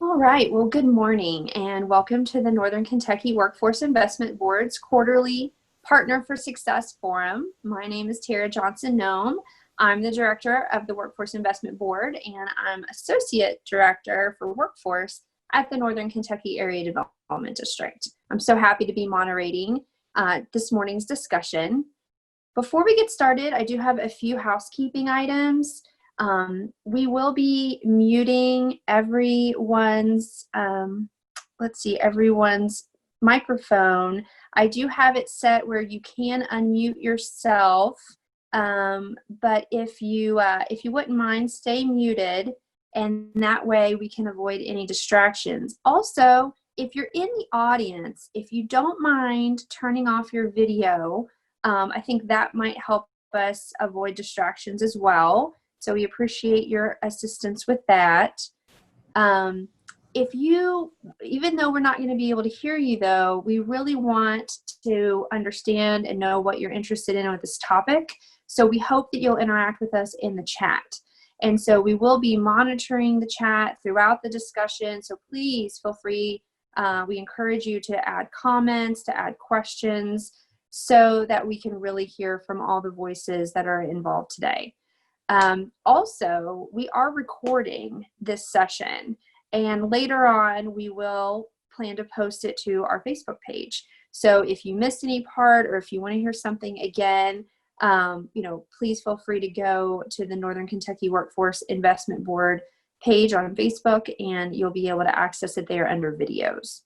All right, well, good morning and welcome to the Northern Kentucky Workforce Investment Board's quarterly Partner for Success Forum. My name is Tara Johnson Nome. I'm the director of the Workforce Investment Board and I'm Associate Director for Workforce at the Northern Kentucky Area Development District. I'm so happy to be moderating this morning's discussion. Before we get started, I do have a few housekeeping items. We will be muting everyone's, everyone's microphone. I do have it set where you can unmute yourself, but if you wouldn't mind, stay muted, and that way we can avoid any distractions. Also, if you're in the audience, if you don't mind turning off your video, I think that might help us avoid distractions as well. So we appreciate your assistance with that. Even though we're not going to be able to hear you though, we really want to understand and know what you're interested in with this topic. So we hope that you'll interact with us in the chat. And so we will be monitoring the chat throughout the discussion. So please feel free. We encourage you to add comments, to add questions, so that we can really hear from all the voices that are involved today. Also, we are recording this session, and later on we will plan to post it to our Facebook page. So if you missed any part or if you want to hear something again, please feel free to go to the Northern Kentucky Workforce Investment Board page on Facebook, and you'll be able to access it there under videos.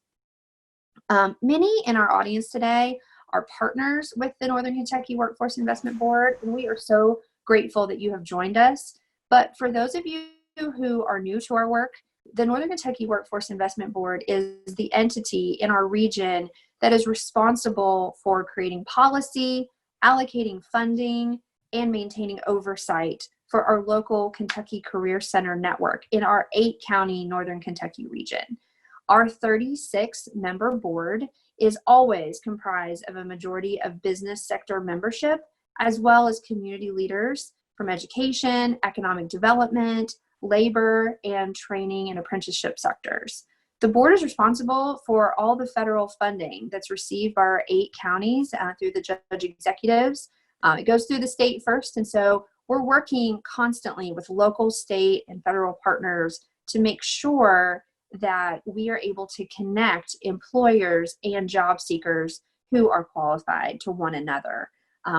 Many in our audience today are partners with the Northern Kentucky Workforce Investment Board, and we are so grateful that you have joined us. But for those of you who are new to our work, the Northern Kentucky Workforce Investment Board is the entity in our region that is responsible for creating policy, allocating funding, and maintaining oversight for our local Kentucky Career Center network in our 8-county Northern Kentucky region. Our 36-member board is always comprised of a majority of business sector membership, as well as community leaders from education, economic development, labor, and training and apprenticeship sectors. The board is responsible for all the federal funding that's received by our 8 counties through the judge executives. It goes through the state first, and so we're working constantly with local, state, and federal partners to make sure that we are able to connect employers and job seekers who are qualified to one another.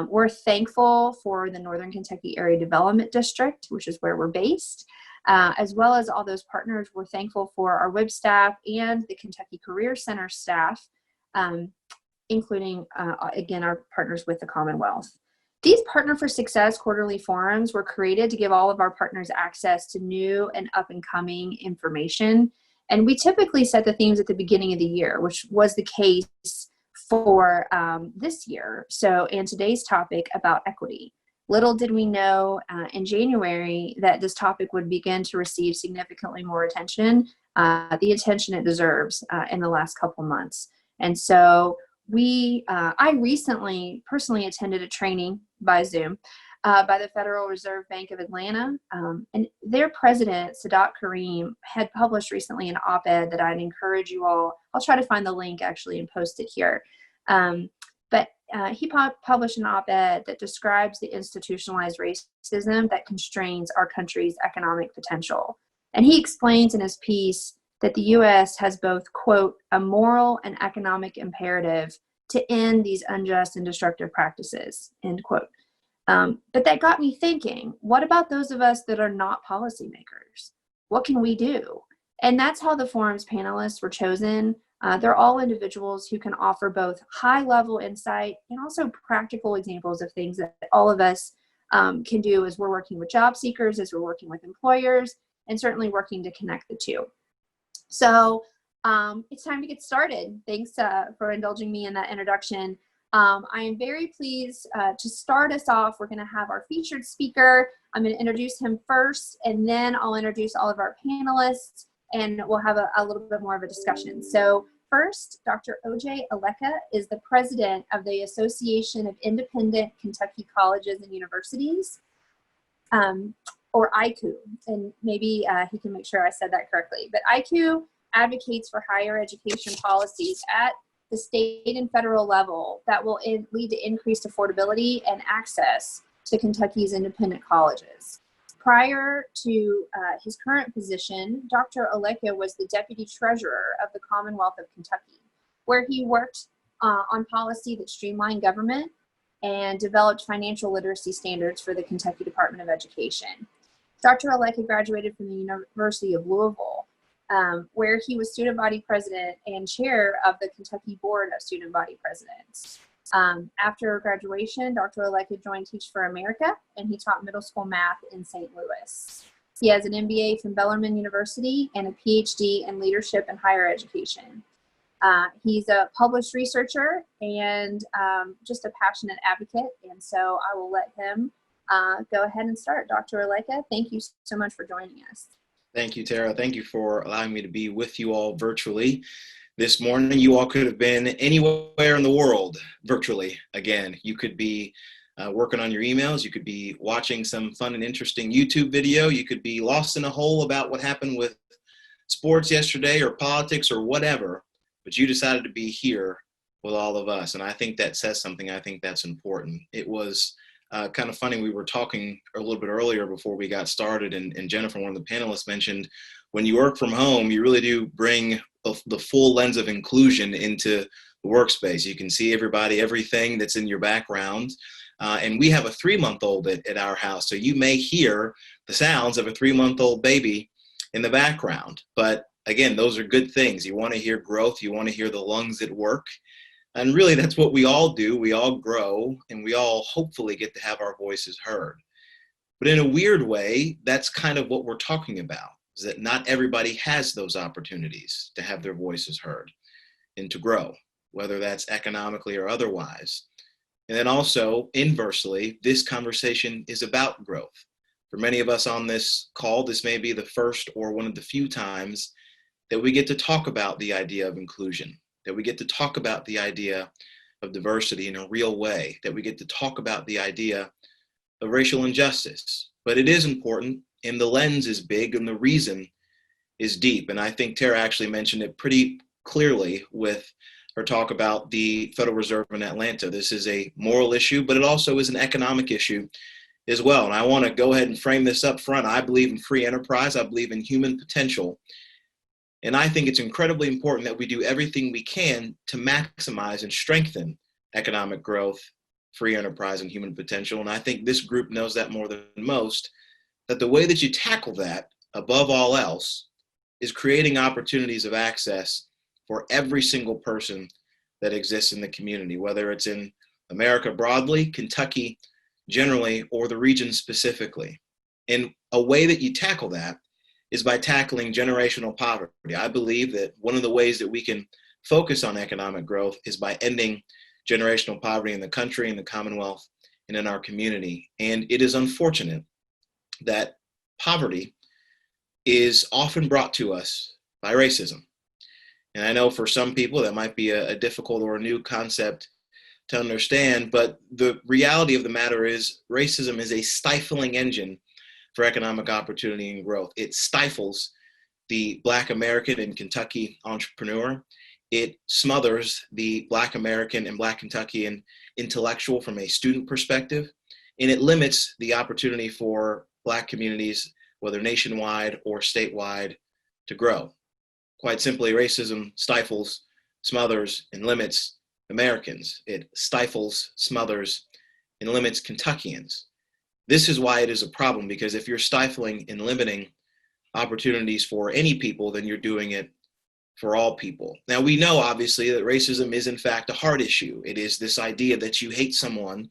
We're thankful for the Northern Kentucky Area Development District, which is where we're based, as well as all those partners. We're thankful for our WIB staff and the Kentucky Career Center staff, including, again, our partners with the Commonwealth. These Partner for Success quarterly forums were created to give all of our partners access to new and up-and-coming information. And we typically set the themes at the beginning of the year, which was the case for this year. So, and today's topic about equity. Little did we know in January that this topic would begin to receive significantly more attention, the attention it deserves in the last couple months. And so I recently personally attended a training by Zoom by the Federal Reserve Bank of Atlanta, and their president, Sadat Karim, had published recently an op-ed that I'd encourage you all. I'll try to find the link actually and post it here. But he published an op-ed that describes the institutionalized racism that constrains our country's economic potential. And he explains in his piece that the U.S. has both, quote, a moral and economic imperative to end these unjust and destructive practices, end quote. But that got me thinking, what about those of us that are not policymakers? What can we do? And that's how the forum's panelists were chosen. They're all individuals who can offer both high-level insight and also practical examples of things that all of us can do as we're working with job seekers, as we're working with employers, and certainly working to connect the two. So it's time to get started. Thanks for indulging me in that introduction. I am very pleased to start us off. We're going to have our featured speaker. I'm going to introduce him first, and then I'll introduce all of our panelists, and we'll have a little bit more of a discussion. So first, Dr. O.J. Aleka is the president of the Association of Independent Kentucky Colleges and Universities. or ICU, and maybe he can make sure I said that correctly. But ICU advocates for higher education policies at the state and federal level that will lead to increased affordability and access to Kentucky's independent colleges. Prior to his current position, Dr. Oleke was the deputy treasurer of the Commonwealth of Kentucky, where he worked on policy that streamlined government and developed financial literacy standards for the Kentucky Department of Education. Dr. Oleke graduated from the University of Louisville, where he was student body president and chair of the Kentucky Board of Student Body Presidents. After graduation, Dr. Oleke joined Teach for America, and he taught middle school math in St. Louis. He has an MBA from Bellarmine University and a PhD in leadership and higher education. He's a published researcher and just a passionate advocate, and so I will let him go ahead and start. Dr. Oleke, thank you so much for joining us. Thank you, Tara. Thank you for allowing me to be with you all virtually this morning. You all could have been anywhere in the world virtually. Again, you could be working on your emails. You could be watching some fun and interesting YouTube video. You could be lost in a hole about what happened with sports yesterday or politics or whatever, but you decided to be here with all of us. And I think that says something. I think that's important. It was kind of funny. We were talking a little bit earlier before we got started, and Jennifer, one of the panelists, mentioned when you work from home, you really do bring the full lens of inclusion into the workspace. You can see everybody, everything that's in your background. And we have a 3-month-old at our house, so you may hear the sounds of a 3-month-old baby in the background. But again, those are good things. You want to hear growth. You want to hear the lungs at work. And really, that's what we all do. We all grow, and we all hopefully get to have our voices heard. But in a weird way, that's kind of what we're talking about, is that not everybody has those opportunities to have their voices heard and to grow, whether that's economically or otherwise. And then also, inversely, this conversation is about growth. For many of us on this call, this may be the first or one of the few times that we get to talk about the idea of inclusion, that we get to talk about the idea of diversity in a real way, that we get to talk about the idea of racial injustice. But it is important, and the lens is big, and the reason is deep. And I think Tara actually mentioned it pretty clearly with her talk about the Federal Reserve in Atlanta. This is a moral issue, but it also is an economic issue as well. And I want to go ahead and frame this up front. I believe in free enterprise. I believe in human potential. And I think it's incredibly important that we do everything we can to maximize and strengthen economic growth, free enterprise, and human potential. And I think this group knows that more than most, that the way that you tackle that, above all else, is creating opportunities of access for every single person that exists in the community, whether it's in America broadly, Kentucky generally, or the region specifically. And a way that you tackle that is by tackling generational poverty. I believe that one of the ways that we can focus on economic growth is by ending generational poverty in the country, in the Commonwealth, and in our community. And it is unfortunate that poverty is often brought to us by racism. And I know for some people that might be a difficult or a new concept to understand, but the reality of the matter is racism is a stifling engine for economic opportunity and growth. It stifles the Black American and Kentucky entrepreneur. It smothers the Black American and Black Kentuckian intellectual from a student perspective, and it limits the opportunity for Black communities, whether nationwide or statewide, to grow. Quite simply, racism stifles, smothers, and limits Americans. It stifles, smothers, and limits Kentuckians. This is why it is a problem, because if you're stifling and limiting opportunities for any people, then you're doing it for all people. Now, we know, obviously, that racism is, in fact, a hard issue. It is this idea that you hate someone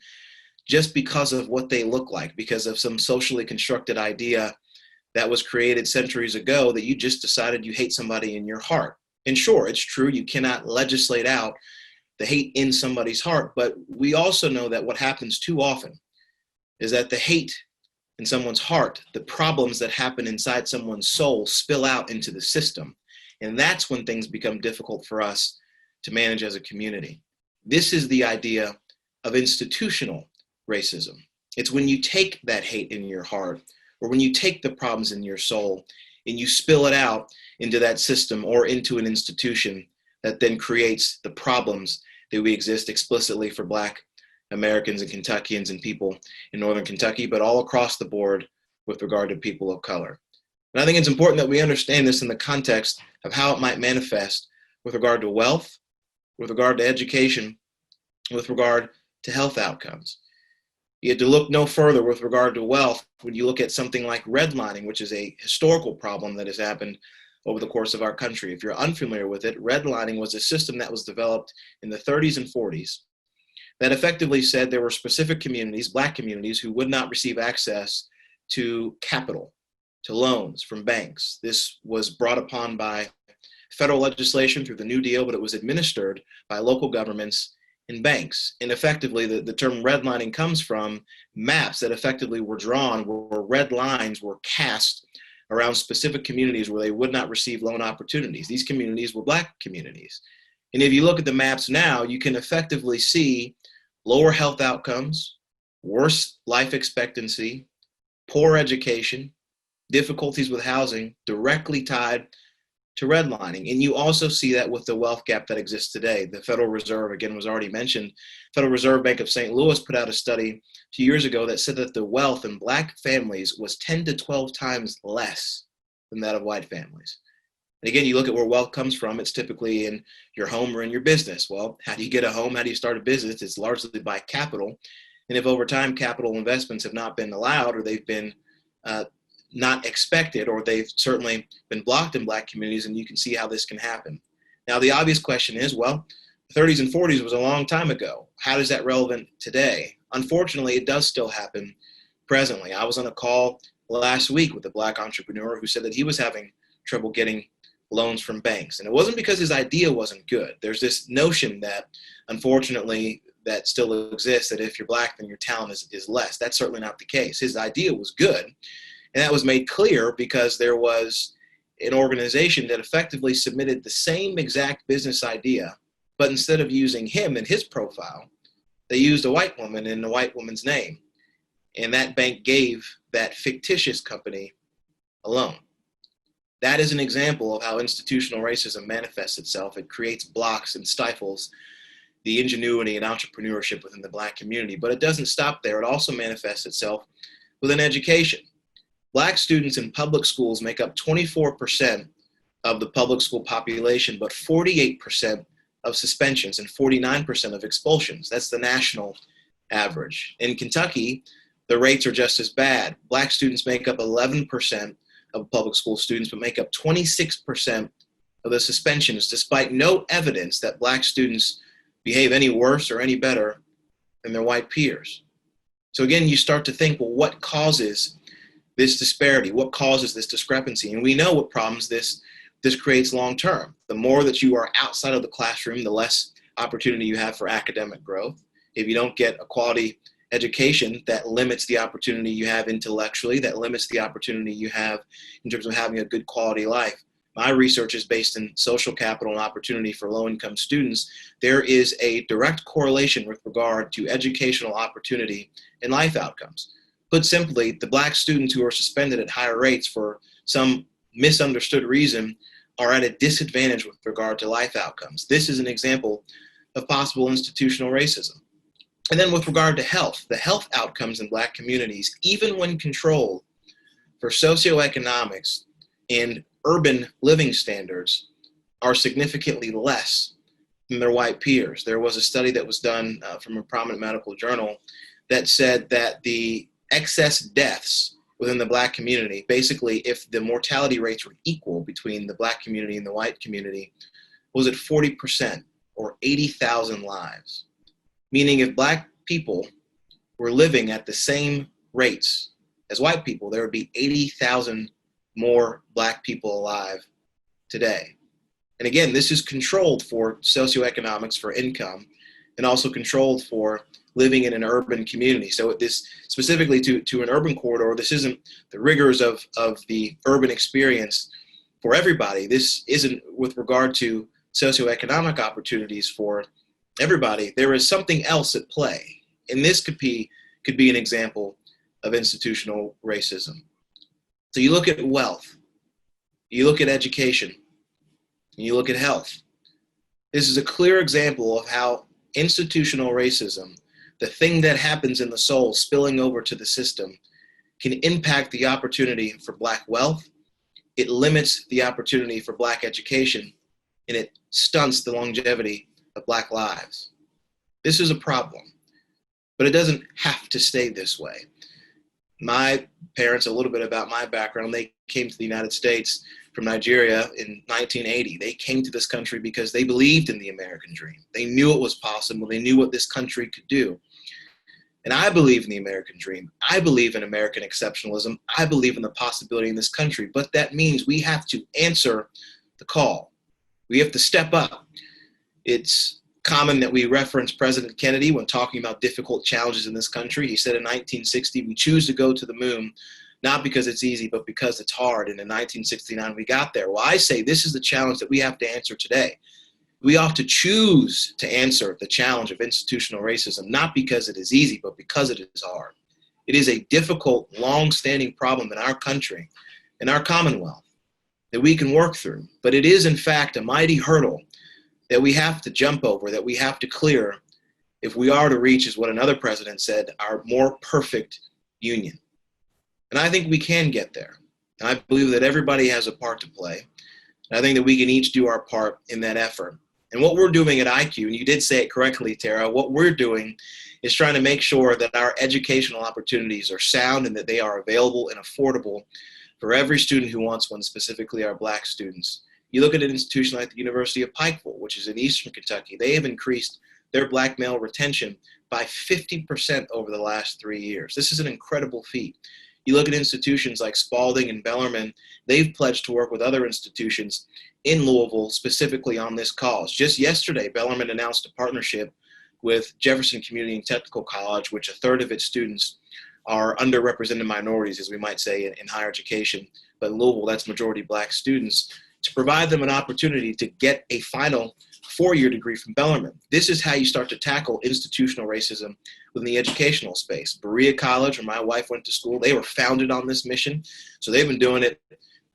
just because of what they look like, because of some socially constructed idea that was created centuries ago, that you just decided you hate somebody in your heart. And sure, it's true, you cannot legislate out the hate in somebody's heart, but we also know that what happens too often is that the hate in someone's heart, the problems that happen inside someone's soul, spill out into the system. And that's when things become difficult for us to manage as a community. This is the idea of institutional racism. It's when you take that hate in your heart, or when you take the problems in your soul and you spill it out into that system or into an institution that then creates the problems that we exist explicitly for Black Americans and Kentuckians and people in Northern Kentucky, but all across the board with regard to people of color. And I think it's important that we understand this in the context of how it might manifest with regard to wealth, with regard to education, with regard to health outcomes. You had to look no further with regard to wealth when you look at something like redlining, which is a historical problem that has happened over the course of our country. If you're unfamiliar with it, redlining was a system that was developed in the 30s and 40s that effectively said there were specific communities, Black communities, who would not receive access to capital, to loans from banks. This was brought upon by federal legislation through the New Deal, but it was administered by local governments and banks. And effectively, the term redlining comes from maps that effectively were drawn where red lines were cast around specific communities where they would not receive loan opportunities. These communities were Black communities. And if you look at the maps now, you can effectively see lower health outcomes, worse life expectancy, poor education, difficulties with housing directly tied to redlining. And you also see that with the wealth gap that exists today. The Federal Reserve, again, was already mentioned. Federal Reserve Bank of St. Louis put out a study 2 years ago that said that the wealth in Black families was 10 to 12 times less than that of white families. And again, you look at where wealth comes from, it's typically in your home or in your business. Well, how do you get a home? How do you start a business? It's largely by capital. And if over time capital investments have not been allowed, or they've been not expected, or they've certainly been blocked in Black communities, and you can see how this can happen. Now, the obvious question is, well, the 30s and 40s was a long time ago. How is that relevant today? Unfortunately, it does still happen presently. I was on a call last week with a Black entrepreneur who said that he was having trouble getting loans from banks. And it wasn't because his idea wasn't good. There's this notion that, unfortunately, that still exists, that if you're Black, then your talent is less. That's certainly not the case. His idea was good. And that was made clear because there was an organization that effectively submitted the same exact business idea, but instead of using him in his profile, they used a white woman in the white woman's name. And that bank gave that fictitious company a loan. That is an example of how institutional racism manifests itself. It creates blocks and stifles the ingenuity and entrepreneurship within the Black community. But it doesn't stop there. It also manifests itself within education. Black students in public schools make up 24% of the public school population, but 48% of suspensions and 49% of expulsions. That's the national average. In Kentucky, the rates are just as bad. Black students make up 11% of public school students, but make up 26% of the suspensions, despite no evidence that Black students behave any worse or any better than their white peers. So again, you start to think, well, what causes this disparity? What causes this discrepancy? And we know what problems this creates long term. The more that you are outside of the classroom, the less opportunity you have for academic growth. If you don't get a quality education, that limits the opportunity you have intellectually, that limits the opportunity you have in terms of having a good quality life. My research is based in social capital and opportunity for low-income students. There is a direct correlation with regard to educational opportunity and life outcomes. Put simply, the Black students who are suspended at higher rates for some misunderstood reason are at a disadvantage with regard to life outcomes. This is an example of possible institutional racism. And then with regard to health, the health outcomes in Black communities, even when controlled for socioeconomics and urban living standards, are significantly less than their white peers. There was a study that was done from a prominent medical journal that said that the excess deaths within the Black community, basically if the mortality rates were equal between the Black community and the white community, was at 40% or 80,000 lives. Meaning if Black people were living at the same rates as white people, there would be 80,000 more Black people alive today. And again, this is controlled for socioeconomics, for income, and also controlled for living in an urban community. So this specifically to an urban corridor, this isn't the rigors of the urban experience for everybody. This isn't with regard to socioeconomic opportunities for everybody. There is something else at play. And this could be an example of institutional racism. So you look at wealth, you look at education, and you look at health. This is a clear example of how institutional racism, the thing that happens in the soul spilling over to the system, can impact the opportunity for Black wealth. It limits the opportunity for Black education, and it stunts the longevity of Black lives. This is a problem, but it doesn't have to stay this way. My parents, a little bit about my background, they came to the United States from Nigeria in 1980. They came to this country because they believed in the American dream. They knew it was possible. They knew what this country could do. And I believe in the American dream. I believe in American exceptionalism. I believe in the possibility in this country. But that means we have to answer the call. We have to step up. It's common that we reference President Kennedy when talking about difficult challenges in this country. He said in 1960, we choose to go to the moon, not because it's easy, but because it's hard. And in 1969, we got there. Well, I say this is the challenge that we have to answer today. We ought to choose to answer the challenge of institutional racism, not because it is easy, but because it is hard. It is a difficult, long-standing problem in our country, in our Commonwealth, that we can work through. But it is, in fact, a mighty hurdle that we have to jump over, that we have to clear if we are to reach, as what another president said, our more perfect union. And I think we can get there. And I believe that everybody has a part to play. And I think that we can each do our part in that effort. And what we're doing at IQ, and you did say it correctly, Tara, what we're doing is trying to make sure that our educational opportunities are sound and that they are available and affordable for every student who wants one, specifically our Black students. You look at an institution like the University of Pikeville, which is in Eastern Kentucky, they have increased their Black male retention by 50% over the last 3 years. This is an incredible feat. You look at institutions like Spalding and Bellarmine, they've pledged to work with other institutions in Louisville specifically on this cause. Just yesterday, Bellarmine announced a partnership with Jefferson Community and Technical College, which a third of its students are underrepresented minorities, as we might say, in higher education. But in Louisville, that's majority Black students, to provide them an opportunity to get a final 4-year degree from Bellarmine. This is how you start to tackle institutional racism within the educational space. Berea College, where my wife went to school, they were founded on this mission. So they've been doing it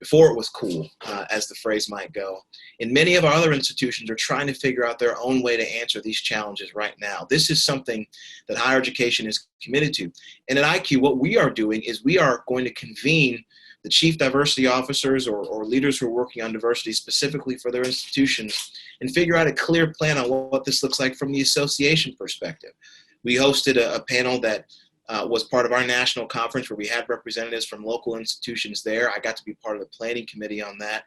before it was cool, as the phrase might go. And many of our other institutions are trying to figure out their own way to answer these challenges right now. This is something that higher education is committed to. And at IQ, what we are doing is we are going to convene the chief diversity officers or leaders who are working on diversity specifically for their institutions and figure out a clear plan on what this looks like from the association perspective. We hosted a panel that was part of our national conference where we had representatives from local institutions there. I got to be part of the planning committee on that.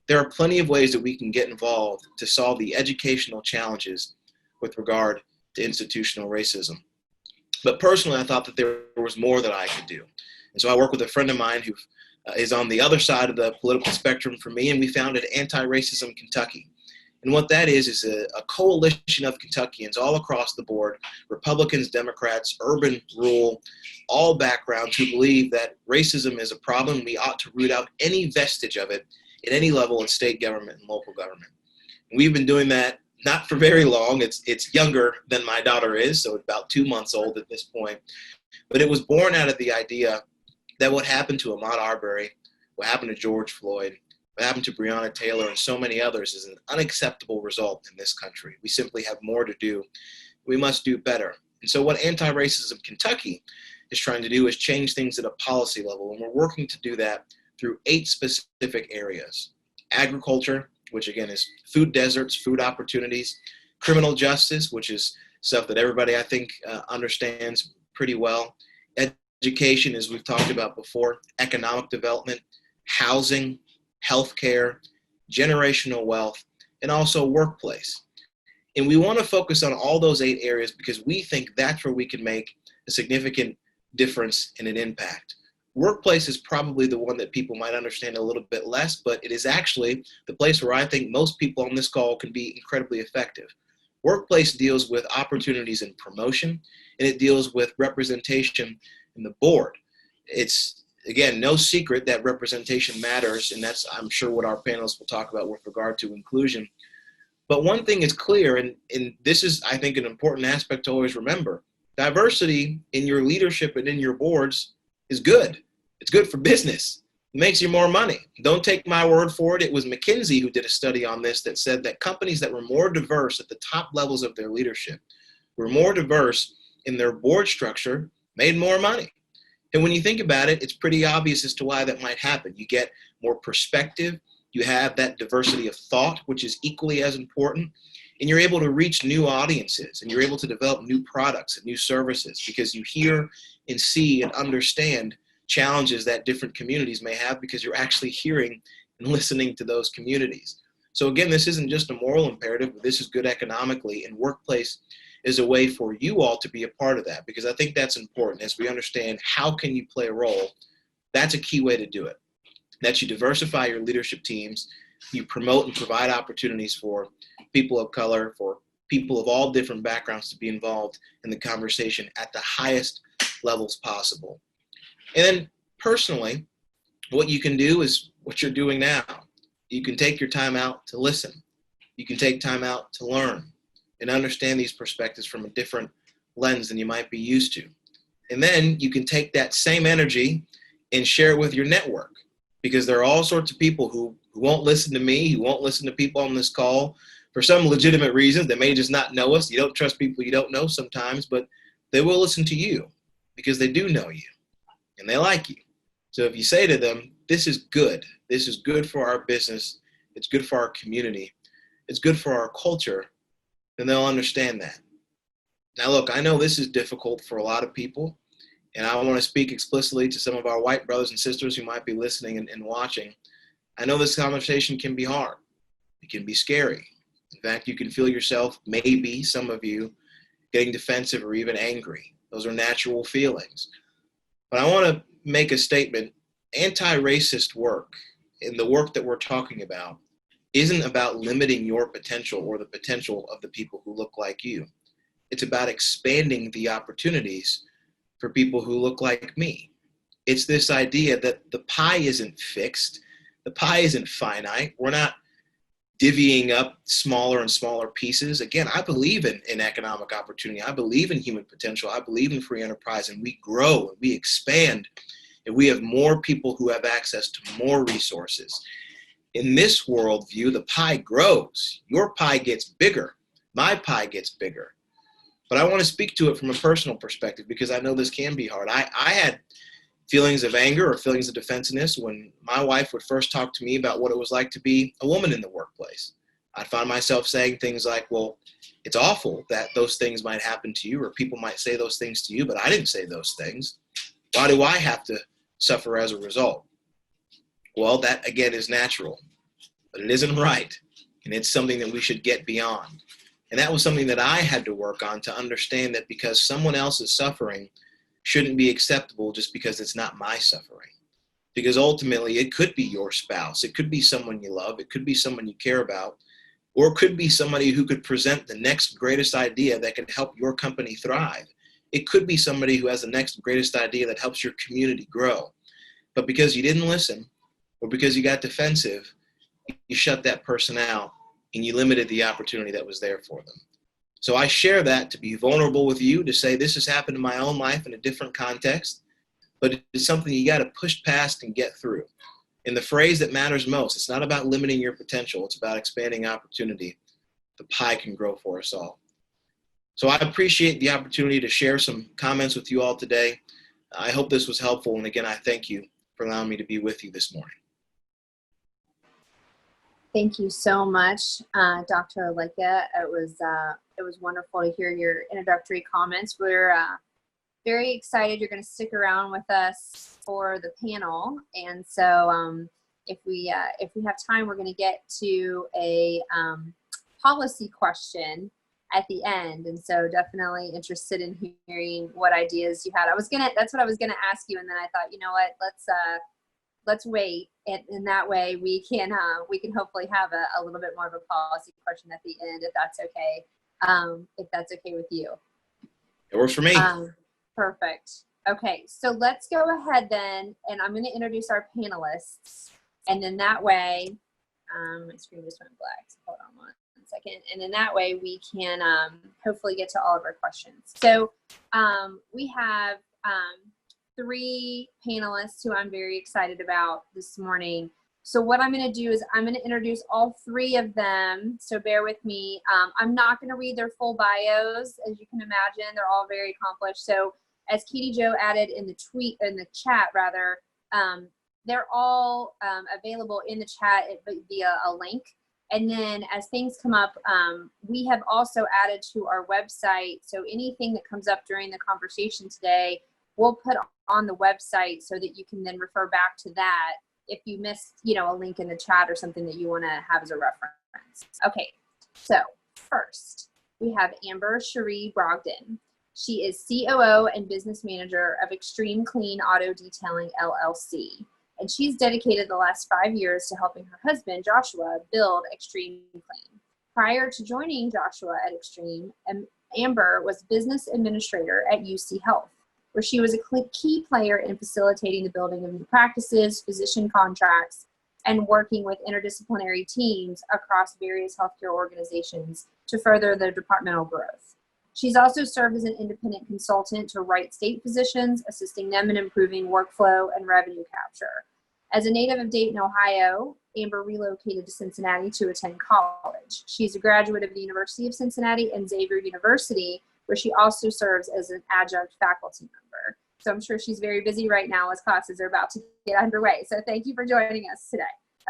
There are plenty of ways that we can get involved to solve the educational challenges with regard to institutional racism. But personally, I thought that there was more that I could do. And so I work with a friend of mine who is on the other side of the political spectrum for me, and we founded Anti-Racism Kentucky. And what that is a coalition of Kentuckians all across the board, Republicans, Democrats, urban, rural, all backgrounds, who believe that racism is a problem. We ought to root out any vestige of it at any level in state government and local government. And we've been doing that not for very long. It's younger than my daughter is, so about 2 months old at this point. But it was born out of the idea that what happened to Ahmaud Arbery, what happened to George Floyd, what happened to Breonna Taylor and so many others is an unacceptable result in this country. We simply have more to do. We must do better. And so what Anti-Racism Kentucky is trying to do is change things at a policy level. And we're working to do that through 8 specific areas. Agriculture, which again is food deserts, food opportunities. Criminal justice, which is stuff that everybody I think understands pretty well. Education, as we've talked about before. Economic development, housing, healthcare, generational wealth, and also workplace. And we want to focus on all those 8 areas because we think that's where we can make a significant difference and an impact. Workplace is probably the one that people might understand a little bit less, but it is actually the place where I think most people on this call can be incredibly effective. Workplace deals with opportunities in promotion, and it deals with representation in the board. It's, again, no secret that representation matters, and that's, I'm sure, what our panelists will talk about with regard to inclusion. But one thing is clear, and this is, I think, an important aspect to always remember. Diversity in your leadership and in your boards is good. It's good for business. It makes you more money. Don't take my word for it. It was McKinsey who did a study on this that said that companies that were more diverse at the top levels of their leadership, were more diverse in their board structure, made more money. And when you think about it, it's pretty obvious as to why that might happen. You get more perspective, you have that diversity of thought, which is equally as important, and you're able to reach new audiences, and you're able to develop new products and new services because you hear and see and understand challenges that different communities may have because you're actually hearing and listening to those communities. So again, this isn't just a moral imperative, but this is good economically, and workplace is a way for you all to be a part of that, because I think that's important as we understand how can you play a role. That's a key way to do it. That you diversify your leadership teams, you promote and provide opportunities for people of color, for people of all different backgrounds to be involved in the conversation at the highest levels possible. And then personally, what you can do is what you're doing now. You can take your time out to listen. You can take time out to learn and understand these perspectives from a different lens than you might be used to. And then you can take that same energy and share it with your network, because there are all sorts of people who won't listen to me, who won't listen to people on this call for some legitimate reasons. They may just not know us. You don't trust people you don't know sometimes, but they will listen to you because they do know you and they like you. So if you say to them, this is good for our business, it's good for our community, it's good for our culture, then they'll understand that. Now, look, I know this is difficult for a lot of people, and I want to speak explicitly to some of our white brothers and sisters who might be listening and watching. I know this conversation can be hard. It can be scary. In fact, you can feel yourself, maybe some of you, getting defensive or even angry. Those are natural feelings. But I want to make a statement. Anti-racist work, and the work that we're talking about, isn't about limiting your potential or the potential of the people who look like you. It's about expanding the opportunities for people who look like me. It's this idea that the pie isn't fixed. The pie isn't finite. We're not divvying up smaller and smaller pieces. Again, I believe in economic opportunity. I believe in human potential. I believe in free enterprise, and we grow and we expand, and we have more people who have access to more resources. In this worldview, the pie grows. Your pie gets bigger. My pie gets bigger. But I want to speak to it from a personal perspective because I know this can be hard. I had feelings of anger or feelings of defensiveness when my wife would first talk to me about what it was like to be a woman in the workplace. I'd find myself saying things like, well, it's awful that those things might happen to you, or people might say those things to you, but I didn't say those things. Why do I have to suffer as a result? Well, that again is natural, but it isn't right. And it's something that we should get beyond. And that was something that I had to work on, to understand that because someone else is suffering shouldn't be acceptable just because it's not my suffering. Because ultimately it could be your spouse, it could be someone you love, it could be someone you care about, or it could be somebody who could present the next greatest idea that can help your company thrive. It could be somebody who has the next greatest idea that helps your community grow. But because you didn't listen, or because you got defensive, you shut that person out and you limited the opportunity that was there for them. So I share that to be vulnerable with you, to say this has happened in my own life in a different context, but it's something you got to push past and get through. And the phrase that matters most, it's not about limiting your potential, it's about expanding opportunity. The pie can grow for us all. So I appreciate the opportunity to share some comments with you all today. I hope this was helpful. And again, I thank you for allowing me to be with you this morning. Thank you so much, Dr. Alecka. It was wonderful to hear your introductory comments. We're very excited you're going to stick around with us for the panel, and so if we have time, we're going to get to a policy question at the end, and so definitely interested in hearing what ideas you had. That's what I was gonna ask you, and then I thought, you know what, let's wait, and that way we can hopefully have a little bit more of a policy question at the end, if that's okay with you. It works for me. Perfect. Okay, so let's go ahead then, and I'm going to introduce our panelists, and then that way, my screen just went black, so hold on one second, and then that way we can hopefully get to all of our questions. So we have three panelists who I'm very excited about this morning. So what I'm going to do is I'm going to introduce all three of them. So bear with me. I'm not going to read their full bios. As you can imagine, they're all very accomplished. So as Katie Jo added in the chat rather, they're all available in the chat via a link. And then as things come up, we have also added to our website. So anything that comes up during the conversation today, we'll put on the website so that you can then refer back to that if you missed, a link in the chat or something that you want to have as a reference. Okay, so first we have Amber Cherie Brogdon. She is COO and business manager of Extreme Clean Auto Detailing LLC. And she's dedicated the last 5 years to helping her husband, Joshua, build Extreme Clean. Prior to joining Joshua at Extreme, Amber was business administrator at UC Health, where she was a key player in facilitating the building of new practices, physician contracts, and working with interdisciplinary teams across various healthcare organizations to further their departmental growth. She's also served as an independent consultant to Wright State physicians, assisting them in improving workflow and revenue capture. As a native of Dayton, Ohio, Amber relocated to Cincinnati to attend college. She's a graduate of the University of Cincinnati and Xavier University, where she also serves as an adjunct faculty member. So I'm sure she's very busy right now as classes are about to get underway. So thank you for joining us today.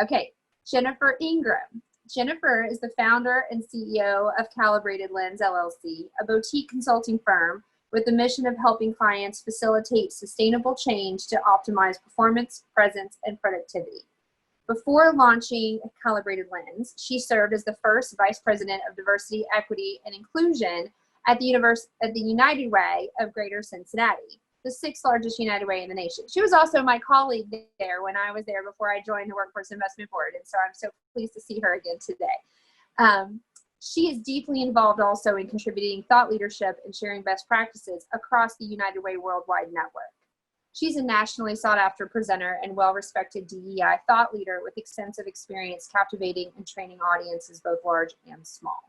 Okay, Jennifer Ingram. Jennifer is the founder and CEO of Calibrated Lens LLC, a boutique consulting firm with the mission of helping clients facilitate sustainable change to optimize performance, presence, and productivity. Before launching Calibrated Lens, she served as the first Vice President of Diversity, Equity, and Inclusion at the United Way of Greater Cincinnati, the 6th largest United Way in the nation. She was also my colleague there when I was there before I joined the Workforce Investment Board, and so I'm so pleased to see her again today. She is deeply involved also in contributing thought leadership and sharing best practices across the United Way Worldwide Network. She's a nationally sought after presenter and well-respected DEI thought leader with extensive experience captivating and training audiences both large and small.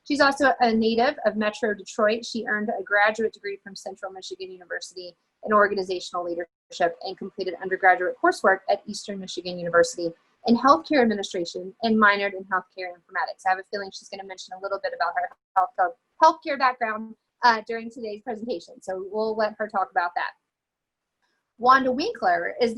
She's also a native of Metro Detroit. She earned a graduate degree from Central Michigan University in organizational leadership and completed undergraduate coursework at Eastern Michigan University in healthcare administration and minored in healthcare informatics. I have a feeling she's going to mention a little bit about her healthcare background during today's presentation, so we'll let her talk about that. Wanda Winkler is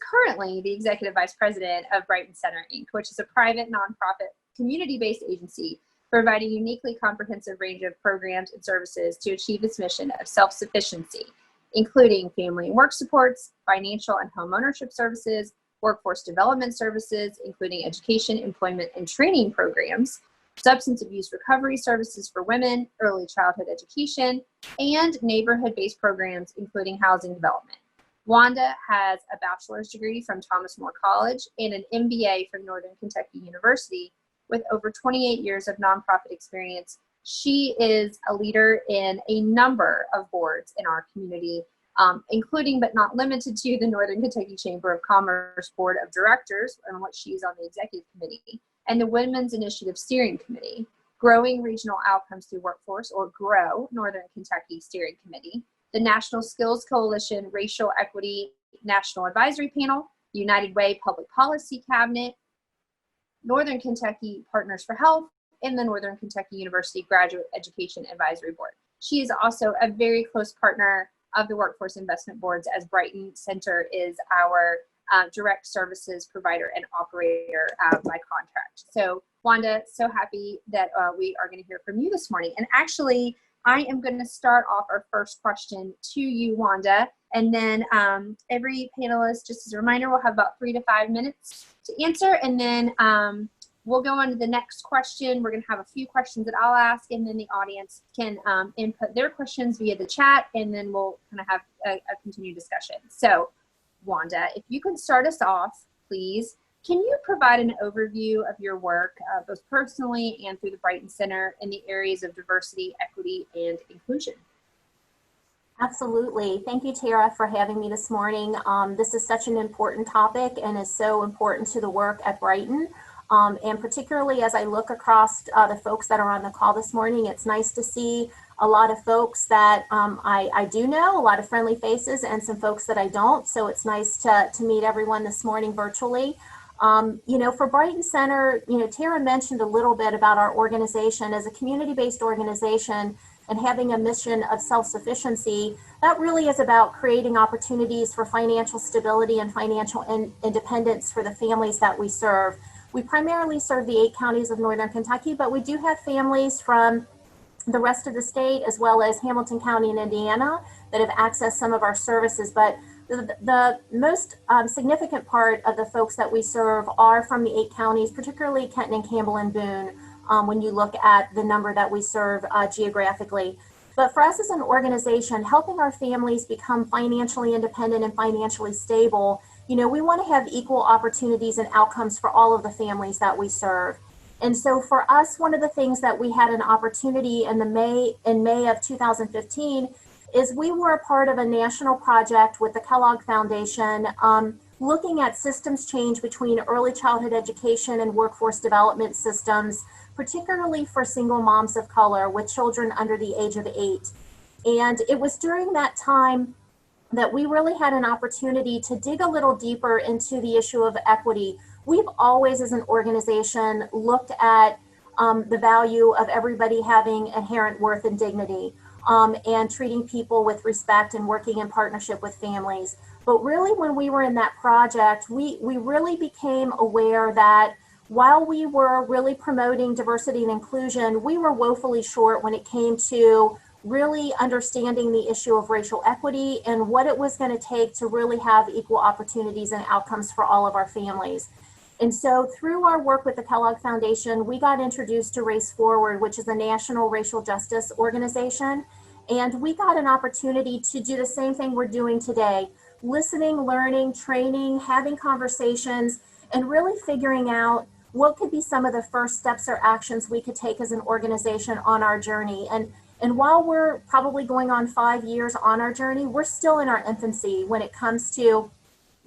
currently the Executive Vice President of Brighton Center, Inc., which is a private nonprofit community-based agency providing a uniquely comprehensive range of programs and services to achieve its mission of self-sufficiency, including family and work supports, financial and home ownership services, workforce development services, including education, employment, and training programs, substance abuse recovery services for women, early childhood education, and neighborhood-based programs, including housing development. Wanda has a bachelor's degree from Thomas More College and an MBA from Northern Kentucky University. With over 28 years of nonprofit experience, she is a leader in a number of boards in our community, including but not limited to the Northern Kentucky Chamber of Commerce Board of Directors, on which she's on the executive committee, and the Women's Initiative Steering Committee, Growing Regional Outcomes Through Workforce, or GROW, Northern Kentucky Steering Committee, the National Skills Coalition Racial Equity National Advisory Panel, the United Way Public Policy Cabinet, Northern Kentucky Partners for Health, and the Northern Kentucky University Graduate Education Advisory Board. She is also a very close partner of the Workforce Investment Boards, as Brighton Center is our direct services provider and operator by contract. So Wanda, so happy that we are going to hear from you this morning. And actually, I am going to start off our first question to you, Wanda, and then every panelist, just as a reminder, will have about 3 to 5 minutes to answer, and then we'll go on to the next question. We're going to have a few questions that I'll ask, and then the audience can input their questions via the chat, and then we'll kind of have a continued discussion. So, Wanda, if you could start us off, please. Can you provide an overview of your work, both personally and through the Brighton Center, in the areas of diversity, equity, and inclusion? Absolutely. Thank you, Tara, for having me this morning. This is such an important topic and is so important to the work at Brighton. And particularly as I look across the folks that are on the call this morning, it's nice to see a lot of folks that I do know, a lot of friendly faces, and some folks that I don't. So it's nice to meet everyone this morning virtually. For Brighton Center, Tara mentioned a little bit about our organization as a community-based organization and having a mission of self-sufficiency. That really is about creating opportunities for financial stability and financial independence for the families that we serve. We primarily serve the 8 counties of Northern Kentucky, but we do have families from the rest of the state, as well as Hamilton County in Indiana, that have accessed some of our services. But the most significant part of the folks that we serve are from the 8 counties, particularly Kenton and Campbell and Boone, when you look at the number that we serve geographically. But for us as an organization, helping our families become financially independent and financially stable, we want to have equal opportunities and outcomes for all of the families that we serve. And so for us, one of the things that we had an opportunity in May of 2015 is we were a part of a national project with the Kellogg Foundation, looking at systems change between early childhood education and workforce development systems, particularly for single moms of color with children under the age of 8. And it was during that time that we really had an opportunity to dig a little deeper into the issue of equity. We've always, as an organization, looked at the value of everybody having inherent worth and dignity, and treating people with respect and working in partnership with families. But really, when we were in that project, we really became aware that while we were really promoting diversity and inclusion, we were woefully short when it came to really understanding the issue of racial equity and what it was going to take to really have equal opportunities and outcomes for all of our families. And so through our work with the Kellogg Foundation, we got introduced to Race Forward, which is a national racial justice organization. And we got an opportunity to do the same thing we're doing today: listening, learning, training, having conversations, and really figuring out what could be some of the first steps or actions we could take as an organization on our journey. And while we're probably going on 5 years on our journey, we're still in our infancy when it comes to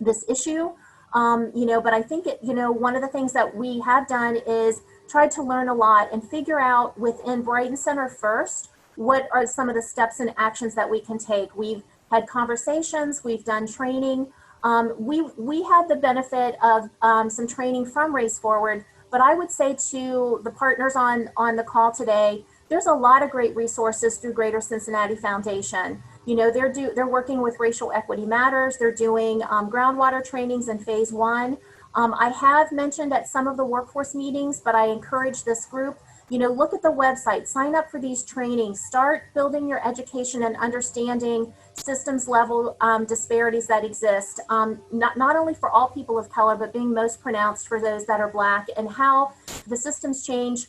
this issue. But I think one of the things that we have done is tried to learn a lot and figure out within Brighton Center first, what are some of the steps and actions that we can take. We've had conversations, we've done training. We had the benefit of some training from Race Forward, but I would say to the partners on the call today, there's a lot of great resources through Greater Cincinnati Foundation. They're working with Racial Equity Matters. They're doing groundwater trainings in phase 1. I have mentioned at some of the workforce meetings, but I encourage this group, look at the website, sign up for these trainings, start building your education and understanding systems level disparities that exist, not only for all people of color, but being most pronounced for those that are Black, and how the systems change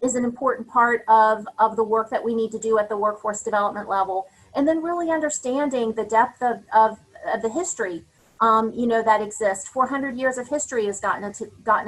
is an important part of the work that we need to do at the workforce development level. And then really understanding the depth of the history, that exists. 400 years of history has gotten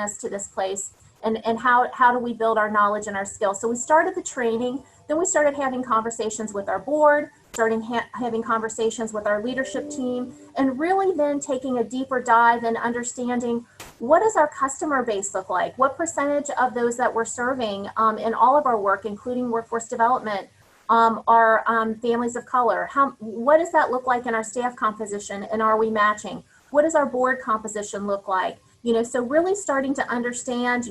us to this place. And how do we build our knowledge and our skills? So we started the training, then we started having conversations with our board, starting having conversations with our leadership team, and really then taking a deeper dive and understanding, what does our customer base look like? What percentage of those that we're serving in all of our work, including workforce development, are families of color? What does that look like in our staff composition, and are we matching? What does our board composition look like? So really starting to understand,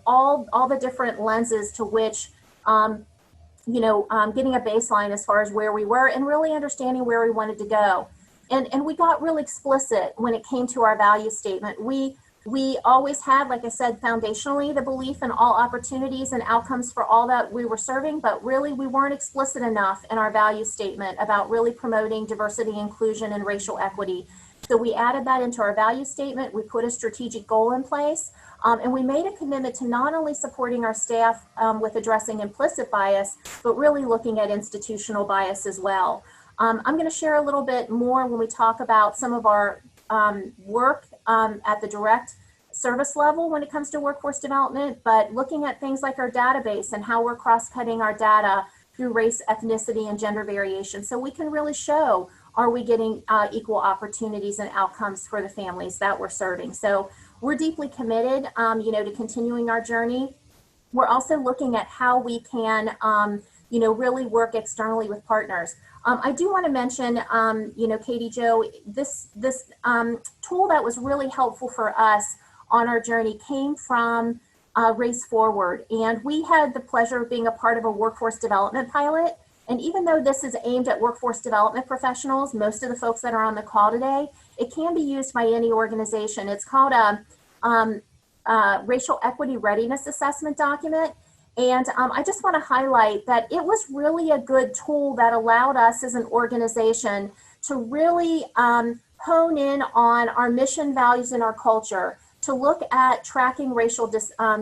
all the different lenses to which, getting a baseline as far as where we were and really understanding where we wanted to go. And we got really explicit when it came to our value statement. We always had, like I said, foundationally the belief in all opportunities and outcomes for all that we were serving, but really we weren't explicit enough in our value statement about really promoting diversity, inclusion, and racial equity. So we added that into our value statement. We put a strategic goal in place, and we made a commitment to not only supporting our staff with addressing implicit bias, but really looking at institutional bias as well. I'm going to share a little bit more when we talk about some of our work at the direct service level when it comes to workforce development, but looking at things like our database and how we're cross-cutting our data through race, ethnicity, and gender variation. So we can really show, are we getting equal opportunities and outcomes for the families that we're serving? So we're deeply committed, to continuing our journey. We're also looking at how we can really work externally with partners. I do want to mention, Katie Jo, this tool that was really helpful for us on our journey came from Race Forward. And we had the pleasure of being a part of a workforce development pilot. And even though this is aimed at workforce development professionals, most of the folks that are on the call today, it can be used by any organization. It's called a Racial Equity Readiness Assessment document. And I just want to highlight that it was really a good tool that allowed us as an organization to really hone in on our mission, values, and our culture, to look at tracking racial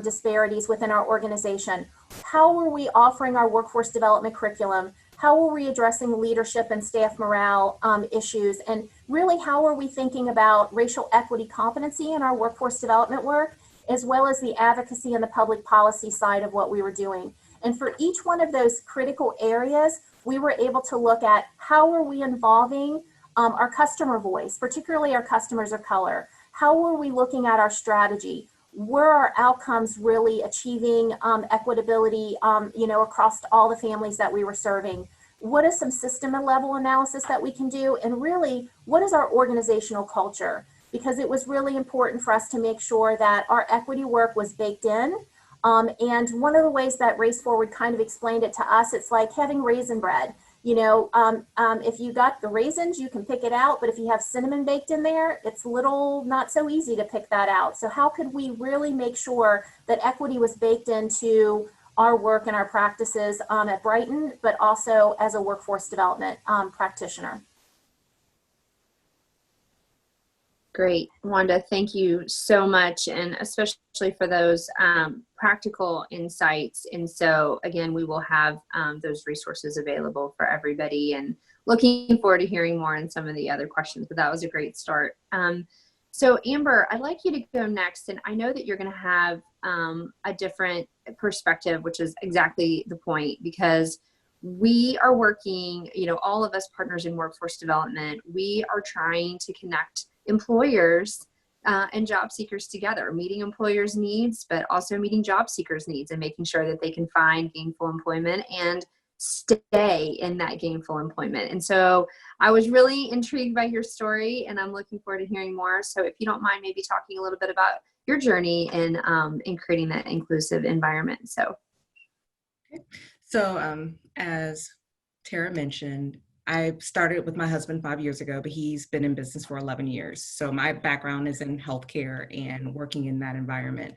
disparities within our organization. How were we offering our workforce development curriculum? How were we addressing leadership and staff morale issues? And really, how are we thinking about racial equity competency in our workforce development work, as well as the advocacy and the public policy side of what we were doing? And for each one of those critical areas, we were able to look at how are we involving our customer voice, particularly our customers of color. How were we looking at our strategy? Were our outcomes really achieving equitability, across all the families that we were serving? What is some system level analysis that we can do? And really, what is our organizational culture? Because it was really important for us to make sure that our equity work was baked in. And one of the ways that Race Forward kind of explained it to us, it's like having raisin bread. If you got the raisins, you can pick it out, but if you have cinnamon baked in there, it's not so easy to pick that out. So how could we really make sure that equity was baked into our work and our practices at Brighton, but also as a workforce development practitioner? Great, Wanda, thank you so much, and especially for those practical insights. And so again, we will have those resources available for everybody, and looking forward to hearing more on some of the other questions, but that was a great start. So Amber, I'd like you to go next, and I know that you're going to have a different perspective, which is exactly the point, because we are working, all of us partners in workforce development, we are trying to connect employers and job seekers together, meeting employers' needs, but also meeting job seekers' needs, and making sure that they can find gainful employment and stay in that gainful employment. And so I was really intrigued by your story, and I'm looking forward to hearing more. So if you don't mind, maybe talking a little bit about your journey in creating that inclusive environment. So, as Tara mentioned, I started with my husband 5 years ago, but he's been in business for 11 years. So my background is in healthcare and working in that environment.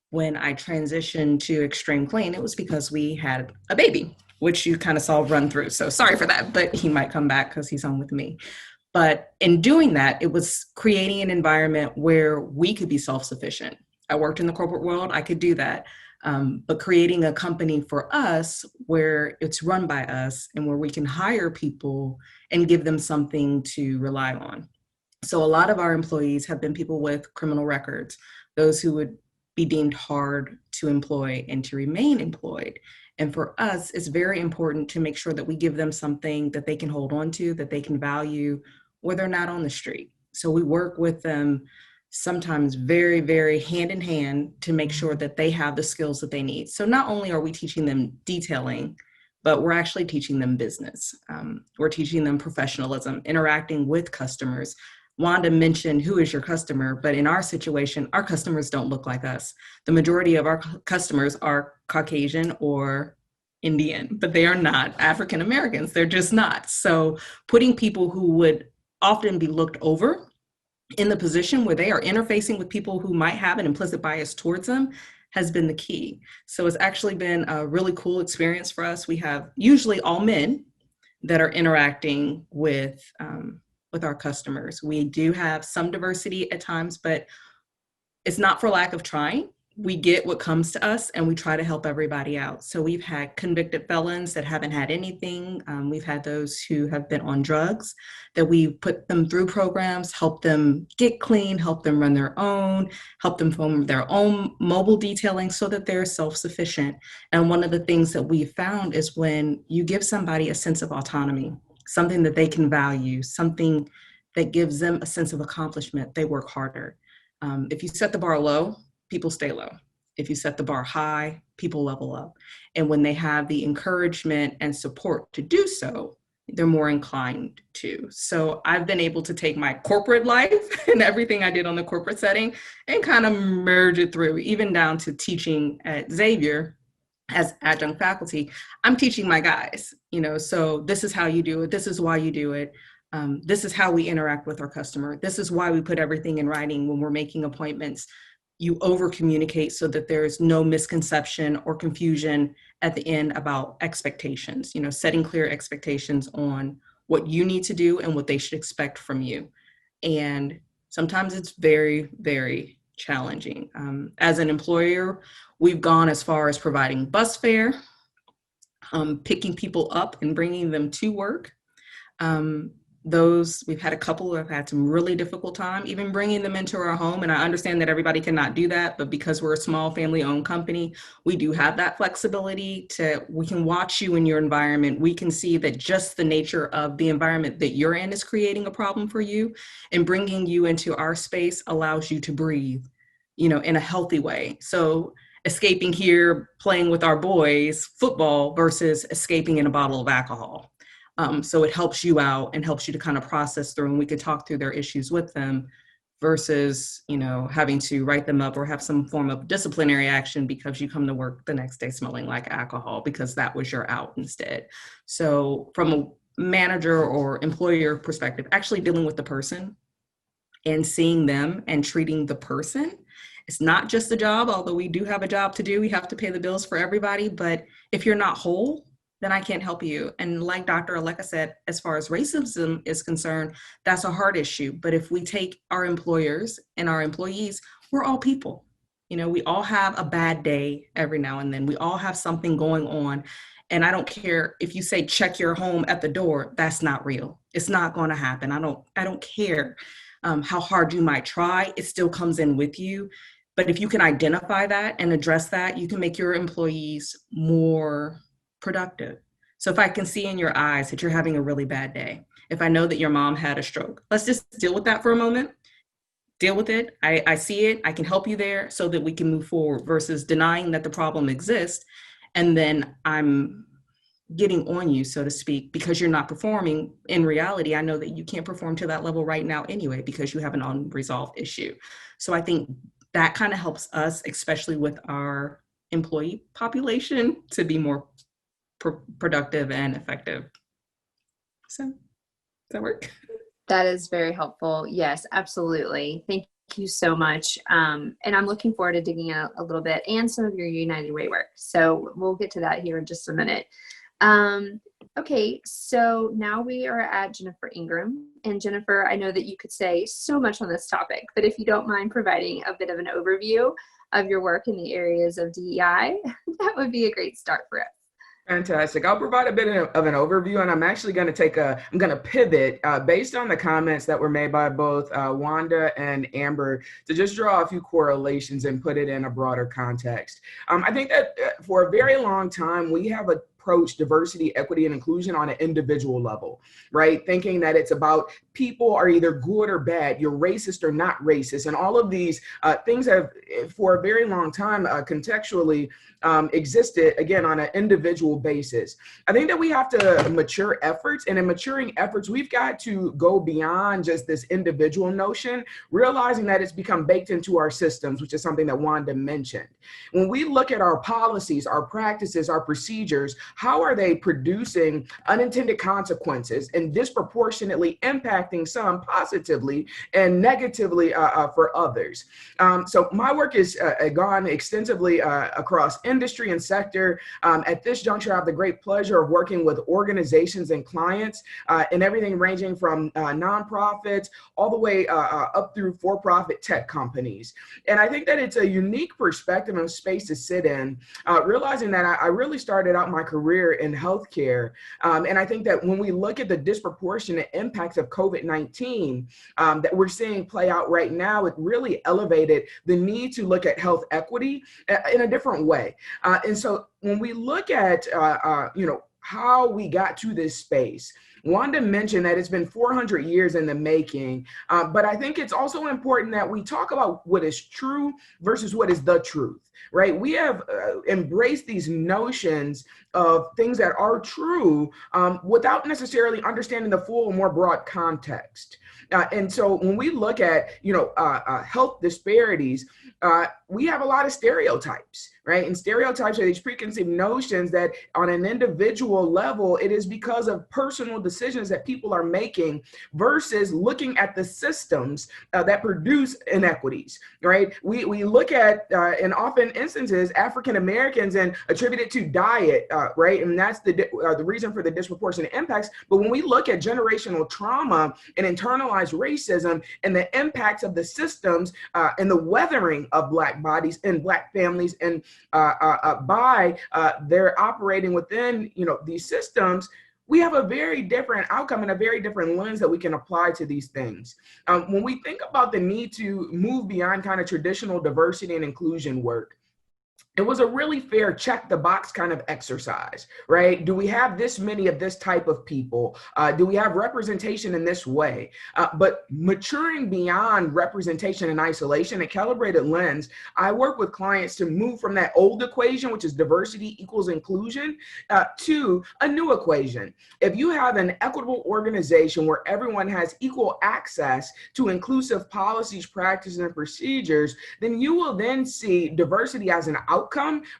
When I transitioned to Extreme Clean, it was because we had a baby, which you kind of saw run through. So sorry for that, but he might come back because he's home with me. But in doing that, it was creating an environment where we could be self-sufficient. I worked in the corporate world, I could do that. But creating a company for us where it's run by us and where we can hire people and give them something to rely on. So a lot of our employees have been people with criminal records, those who would be deemed hard to employ and to remain employed. And for us, it's very important to make sure that we give them something that they can hold on to, that they can value, or they're not on the street. So we work with them sometimes very, very hand in hand to make sure that they have the skills that they need. So not only are we teaching them detailing, but we're actually teaching them business. We're teaching them professionalism, interacting with customers. Wanda mentioned who is your customer, but in our situation, our customers don't look like us. The majority of our customers are Caucasian or Indian, but they are not African Americans. They're just not. So putting people who would often be looked over in the position where they are interfacing with people who might have an implicit bias towards them has been the key. So it's actually been a really cool experience for us. We have usually all men that are interacting with our customers. We do have some diversity at times, but it's not for lack of trying. We get what comes to us and we try to help everybody out. So we've had convicted felons that haven't had anything. We've had those who have been on drugs that we put them through programs, help them get clean, help them run their own, help them form their own mobile detailing so that they're self-sufficient. And one of the things that we found is when you give somebody a sense of autonomy, something that they can value, something that gives them a sense of accomplishment, they work harder. If you set the bar low, people stay low. If you set the bar high, people level up. And when they have the encouragement and support to do so, they're more inclined to. So I've been able to take my corporate life and everything I did on the corporate setting and kind of merge it through, even down to teaching at Xavier as adjunct faculty. I'm teaching my guys, so this is how you do it. This is why you do it. This is how we interact with our customer. This is why we put everything in writing when we're making appointments. You over communicate so that there is no misconception or confusion at the end about expectations, setting clear expectations on what you need to do and what they should expect from you. And sometimes it's very, very challenging. As an employer, we've gone as far as providing bus fare, picking people up and bringing them to work. We've had a couple who have had some really difficult time, even bringing them into our home. And I understand that everybody cannot do that, but because we're a small family-owned company, we do have that flexibility we can watch you in your environment. We can see that just the nature of the environment that you're in is creating a problem for you, and bringing you into our space allows you to breathe, in a healthy way. So escaping here, playing with our boys, football versus escaping in a bottle of alcohol. So it helps you out and helps you to kind of process through, and we could talk through their issues with them versus, having to write them up or have some form of disciplinary action because you come to work the next day smelling like alcohol because that was your out instead. So from a manager or employer perspective, actually dealing with the person and seeing them and treating the person. It's not just a job, although we do have a job to do. We have to pay the bills for everybody. But if you're not whole, then I can't help you. And like Dr. Aleka said, as far as racism is concerned, that's a hard issue. But if we take our employers and our employees, we're all people. We all have a bad day every now and then. We all have something going on. And I don't care if you say, check your home at the door, that's not real. It's not going to happen. I don't care how hard you might try. It still comes in with you. But if you can identify that and address that, you can make your employees more productive. So if I can see in your eyes that you're having a really bad day, if I know that your mom had a stroke, let's just deal with that for a moment. Deal with it. I see it. I can help you there so that we can move forward versus denying that the problem exists. And then I'm getting on you, so to speak, because you're not performing. In reality, I know that you can't perform to that level right now anyway, because you have an unresolved issue. So I think that kind of helps us, especially with our employee population, to be more productive and effective. So, does that work? That is very helpful. Yes, absolutely. Thank you so much. And I'm looking forward to digging out a little bit and some of your United Way work. So we'll get to that here in just a minute. Okay, so now we are at Jennifer Ingram. And Jennifer, I know that you could say so much on this topic, but if you don't mind providing a bit of an overview of your work in the areas of DEI, that would be a great start for us. Fantastic. I'll provide a bit of an overview, and I'm actually going to I'm going to pivot based on the comments that were made by both Wanda and Amber to just draw a few correlations and put it in a broader context. I think that for a very long time, we have approached diversity, equity, and inclusion on an individual level, right? Thinking that it's about people are either good or bad, you're racist or not racist. And all of these things have, for a very long time, contextually existed, again, on an individual basis. I think that we have to mature efforts, and in maturing efforts, we've got to go beyond just this individual notion, realizing that it's become baked into our systems, which is something that Wanda mentioned. When we look at our policies, our practices, our procedures, how are they producing unintended consequences and disproportionately impacting some positively and negatively for others? So my work has gone extensively across industry and sector. At this juncture, I have the great pleasure of working with organizations and clients and everything ranging from nonprofits all the way up through for-profit tech companies. And I think that it's a unique perspective and space to sit in, realizing that I really started out my career in healthcare. And I think that when we look at the disproportionate impacts of COVID-19 that we're seeing play out right now, it really elevated the need to look at health equity in a different way. And so when we look at, how we got to this space, Wanda mentioned that it's been 400 years in the making, but I think it's also important that we talk about what is true versus what is the truth, right? We have embraced these notions of things that are true without necessarily understanding the full, more broad context. And so when we look at, health disparities, we have a lot of stereotypes, right? And stereotypes are these preconceived notions that on an individual level, it is because of personal decisions that people are making versus looking at the systems that produce inequities, right? We look at, in often instances, African Americans and attribute it to diet, right? And that's the reason for the disproportionate impacts. But when we look at generational trauma and internalized racism and the impacts of the systems and the weathering of Black bodies and Black families, and by they're operating within, these systems, we have a very different outcome and a very different lens that we can apply to these things. When we think about the need to move beyond kind of traditional diversity and inclusion work, it was a really fair check the box kind of exercise, right? Do we have this many of this type of people? Do we have representation in this way? But maturing beyond representation and isolation, a calibrated lens, I work with clients to move from that old equation, which is diversity equals inclusion, to a new equation. If you have an equitable organization where everyone has equal access to inclusive policies, practices, and procedures, then you will then see diversity as an outcome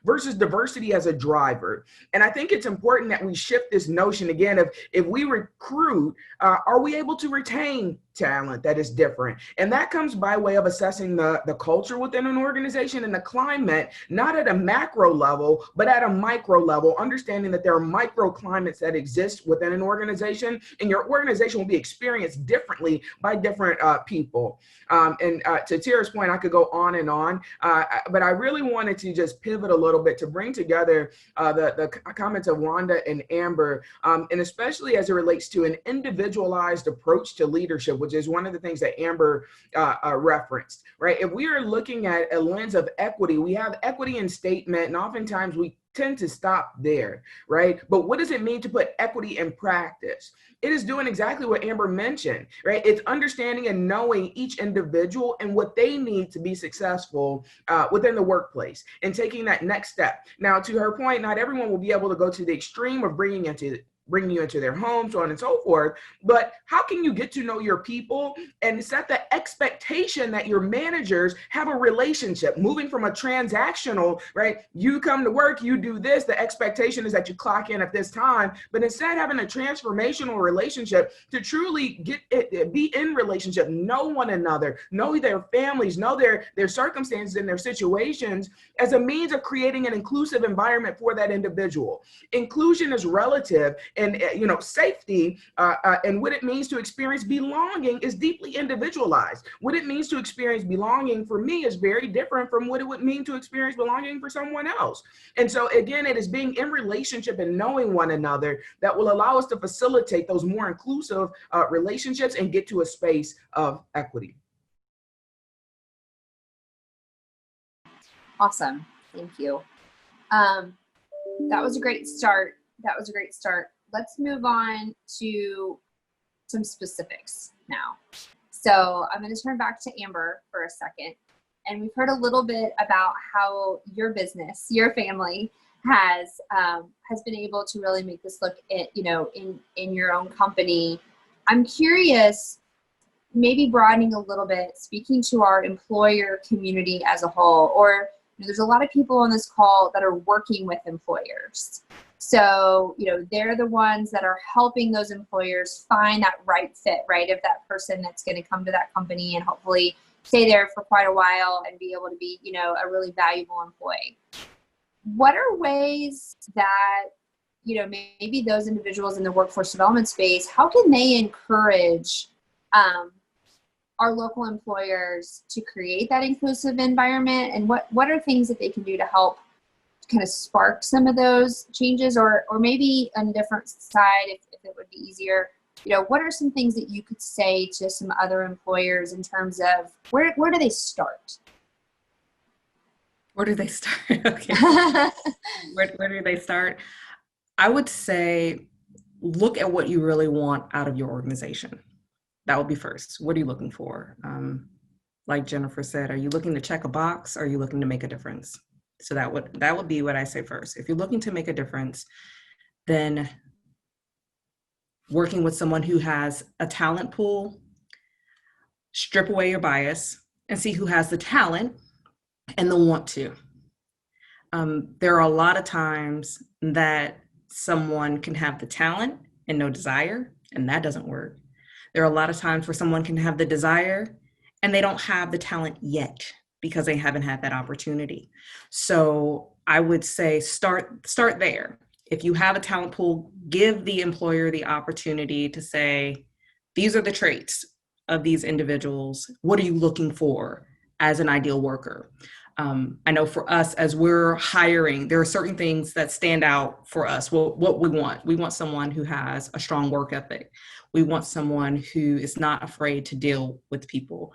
versus diversity as a driver. And I think it's important that we shift this notion again of, if we recruit, are we able to retain talent that is different? And that comes by way of assessing the culture within an organization and the climate, not at a macro level, but at a micro level, understanding that there are microclimates that exist within an organization, and your organization will be experienced differently by different people. And to Tara's point, I could go on and on, but I really wanted to just pivot a little bit to bring together the comments of Wanda and Amber, and especially as it relates to an individualized approach to leadership, which is one of the things that Amber referenced, right? If we are looking at a lens of equity, we have equity in statement, and oftentimes we tend to stop there, right? But what does it mean to put equity in practice? It is doing exactly what Amber mentioned, right? It's understanding and knowing each individual and what they need to be successful within the workplace and taking that next step. Now, to her point, not everyone will be able to go to the extreme of bringing you into their home, so on and so forth. But how can you get to know your people and set the expectation that your managers have a relationship, moving from a transactional, right? You come to work, you do this, the expectation is that you clock in at this time, but instead having a transformational relationship to truly be in relationship, know one another, know their families, know their circumstances and their situations as a means of creating an inclusive environment for that individual. Inclusion is relative, and safety and what it means to experience belonging is deeply individualized. What it means to experience belonging for me is very different from what it would mean to experience belonging for someone else. And so again, it is being in relationship and knowing one another that will allow us to facilitate those more inclusive relationships and get to a space of equity. Awesome. Thank you. That was a great start. Let's move on to some specifics now. So I'm going to turn back to Amber for a second. And we've heard a little bit about how your business, your family has been able to really make this look at, in your own company. I'm curious, maybe broadening a little bit, speaking to our employer community as a whole, or there's a lot of people on this call that are working with employers. So, they're the ones that are helping those employers find that right fit, right, of that person that's going to come to that company and hopefully stay there for quite a while and be able to be, a really valuable employee. What are ways that, maybe those individuals in the workforce development space, how can they encourage our local employers to create that inclusive environment? And what are things that they can do to help kind of spark some of those changes, or maybe on a different side, if it would be easier, what are some things that you could say to some other employers in terms of where do they start? Where do they start? Okay. Where do they start? I would say look at what you really want out of your organization. That would be first. What are you looking for? Like Jennifer said, are you looking to check a box? Or are you looking to make a difference? So that would be what I say first. If you're looking to make a difference, then working with someone who has a talent pool, strip away your bias and see who has the talent and the want to. There are a lot of times that someone can have the talent and no desire, and that doesn't work. There are a lot of times where someone can have the desire and they don't have the talent yet because they haven't had that opportunity. So I would say start there. If you have a talent pool, give the employer the opportunity to say, these are the traits of these individuals. What are you looking for as an ideal worker? I know for us, as we're hiring, there are certain things that stand out for us. Well, what we want someone who has a strong work ethic. We want someone who is not afraid to deal with people.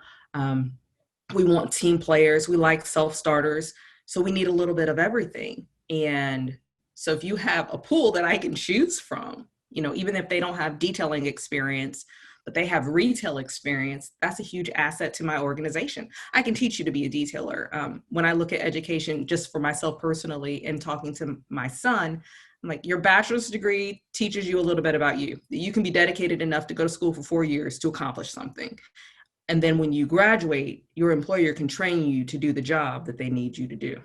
We want team players. We like self-starters. So we need a little bit of everything. And so if you have a pool that I can choose from, even if they don't have detailing experience, but they have retail experience, that's a huge asset to my organization. I can teach you to be a detailer. When I look at education, just for myself personally and talking to my son, I'm like, your bachelor's degree teaches you a little bit about you. You can be dedicated enough to go to school for 4 years to accomplish something. And then when you graduate, your employer can train you to do the job that they need you to do.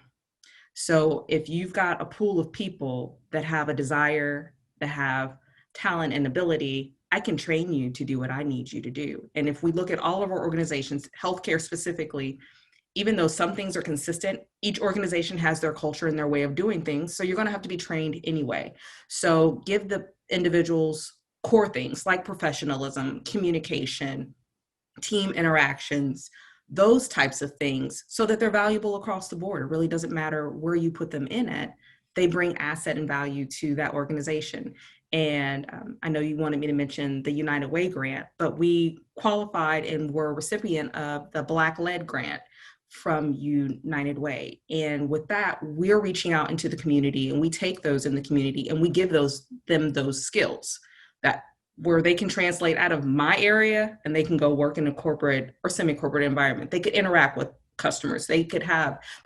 So if you've got a pool of people that have a desire, that have talent and ability, I can train you to do what I need you to do. And if we look at all of our organizations, healthcare specifically, even though some things are consistent, each organization has their culture and their way of doing things. So you're going to have to be trained anyway. So give the individuals core things like professionalism, communication, team interactions, those types of things, so that they're valuable across the board. It really doesn't matter where you put them in at. They bring asset and value to that organization. And I know you wanted me to mention the United Way grant, but we qualified and were a recipient of the Black-led grant from United Way. And with that, we're reaching out into the community, and we take those in the community and we give them those skills that where they can translate out of my area and they can go work in a corporate or semi-corporate environment. They could interact with customers. They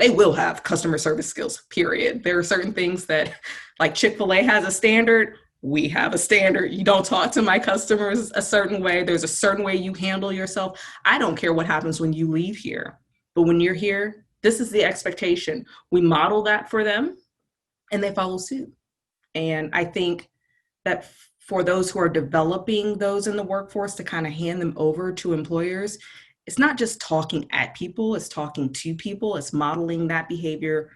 will have customer service skills, period. There are certain things that, like Chick-fil-A has a standard, we have a standard. You don't talk to my customers a certain way. There's a certain way you handle yourself. I don't care what happens when you leave here, but when you're here, this is the expectation. We model that for them and they follow suit. And I think that for those who are developing those in the workforce to kind of hand them over to employers, it's not just talking at people, it's talking to people, it's modeling that behavior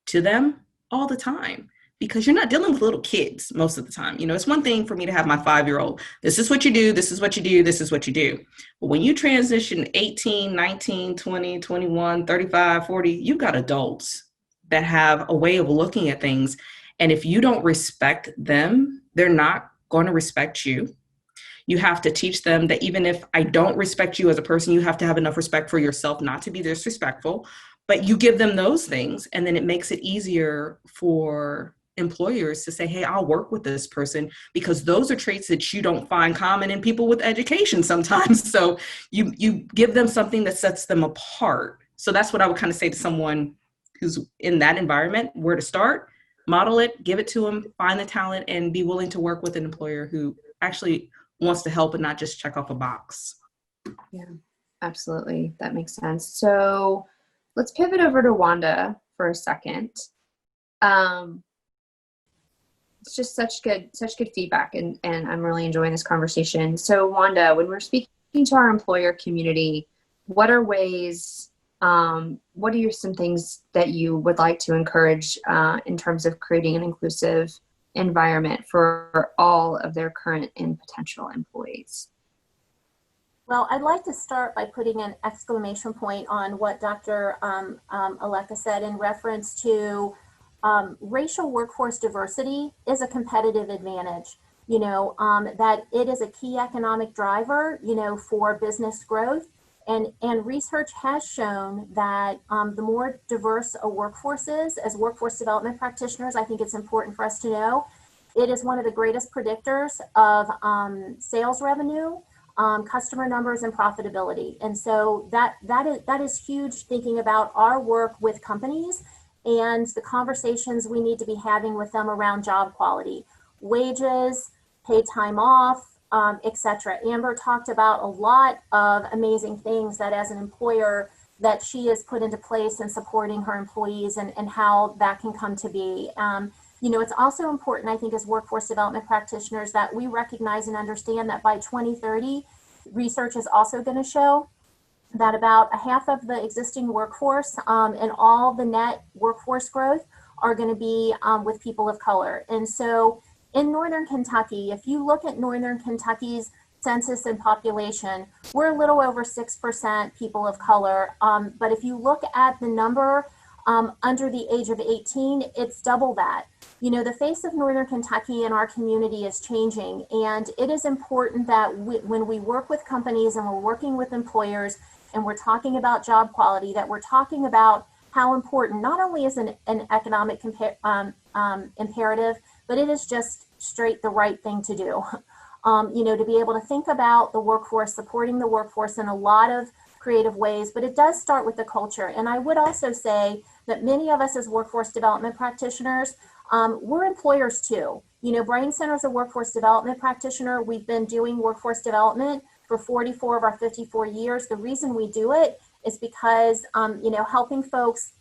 to them all the time, because you're not dealing with little kids most of the time. It's one thing for me to have my 5-year-old, this is what you do, this is what you do, this is what you do. But when you transition 18, 19, 20, 21, 35, 40, you've got adults that have a way of looking at things. And if you don't respect them, they're not going to respect you. You have to teach them that even if I don't respect you as a person, you have to have enough respect for yourself not to be disrespectful. But you give them those things, and then it makes it easier for employers to say, hey, I'll work with this person, because those are traits that you don't find common in people with education sometimes. So you give them something that sets them apart. So that's what I would kind of say to someone who's in that environment, where to start. Model it, give it to them, find the talent, and be willing to work with an employer who actually wants to help and not just check off a box. Yeah, absolutely. That makes sense. So let's pivot over to Wanda for a second. It's just such good feedback, and I'm really enjoying this conversation. So Wanda, when we're speaking to our employer community, what are some things that you would like to encourage in terms of creating an inclusive environment for all of their current and potential employees? Well, I'd like to start by putting an exclamation point on what Dr. Aleka said in reference to racial workforce diversity is a competitive advantage, that it is a key economic driver, for business growth. And research has shown that the more diverse a workforce is, as workforce development practitioners, I think it's important for us to know, It is one of the greatest predictors of sales revenue, customer numbers, and profitability. And so that is huge, thinking about our work with companies and the conversations we need to be having with them around job quality, wages, paid time off, etc. Amber talked about a lot of amazing things that as an employer that she has put into place in supporting her employees, and how that can come to be. It's also important, I think, as workforce development practitioners, that we recognize and understand that by 2030, research is also going to show that about a half of the existing workforce and all the net workforce growth are going to be with people of color. And so in Northern Kentucky, if you look at Northern Kentucky's census and population, we're a little over 6% people of color. But if you look at the number under the age of 18, it's double that. The face of Northern Kentucky and our community is changing. And it is important that when we work with companies and we're working with employers and we're talking about job quality, that we're talking about how important not only is an economic imperative, but it is just straight the right thing to do. To be able to think about the workforce, supporting the workforce in a lot of creative ways, but it does start with the culture. And I would also say that many of us as workforce development practitioners, we're employers too. Brighton Center is a workforce development practitioner. We've been doing workforce development for 44 of our 54 years. The reason we do it is because, helping folks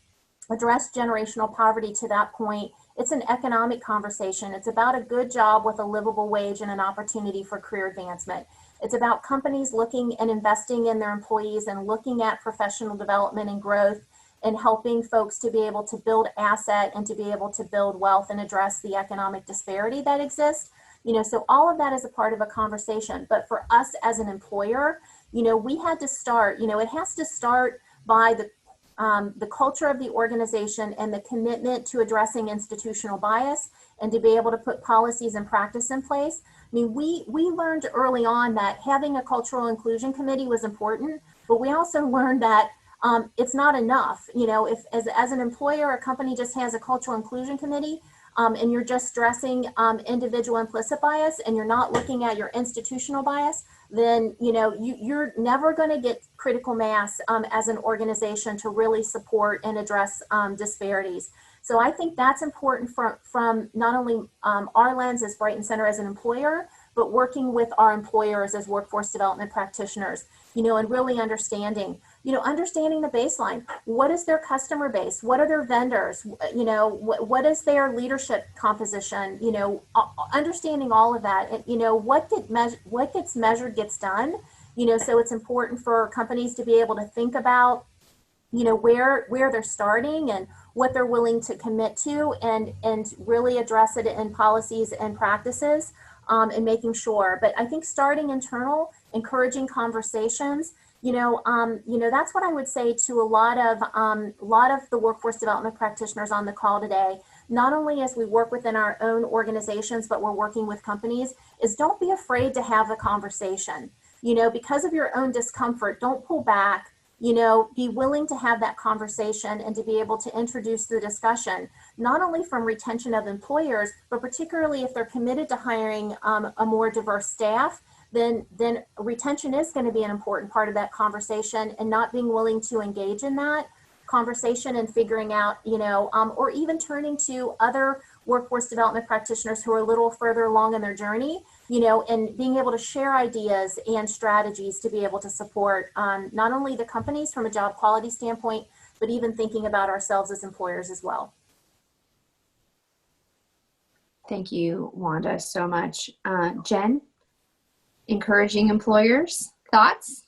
address generational poverty to that point, it's an economic conversation. It's about a good job with a livable wage and an opportunity for career advancement. It's about companies looking and investing in their employees and looking at professional development and growth and helping folks to be able to build asset and to be able to build wealth and address the economic disparity that exists. So all of that is a part of a conversation. But for us as an employer, we had to start, it has to start by the culture of the organization and the commitment to addressing institutional bias and to be able to put policies and practice in place. We learned early on that having a cultural inclusion committee was important, but we also learned that it's not enough. If as an employer, a company just has a cultural inclusion committee and you're just stressing individual implicit bias and you're not looking at your institutional bias, then you're never going to get critical mass as an organization to really support and address disparities. So I think that's important from not only our lens as Brighton Center as an employer, but working with our employers as workforce development practitioners, and really understanding the baseline. What is their customer base? What are their vendors? What is their leadership composition? Understanding all of that, and what gets measured gets done. So it's important for companies to be able to think about, where they're starting and what they're willing to commit to, and really address it in policies and practices, and making sure. But I think starting internal, encouraging conversations. That's what I would say to a lot of the workforce development practitioners on the call today. Not only as we work within our own organizations, but we're working with companies, is don't be afraid to have the conversation. Because of your own discomfort, don't pull back. Be willing to have that conversation and to be able to introduce the discussion, not only from retention of employers, but particularly if they're committed to hiring a more diverse staff, then retention is going to be an important part of that conversation, and not being willing to engage in that conversation and figuring out, or even turning to other workforce development practitioners who are a little further along in their journey, and being able to share ideas and strategies to be able to support not only the companies from a job quality standpoint, but even thinking about ourselves as employers as well. Thank you, Wanda, so much. Jen, encouraging employers, thoughts?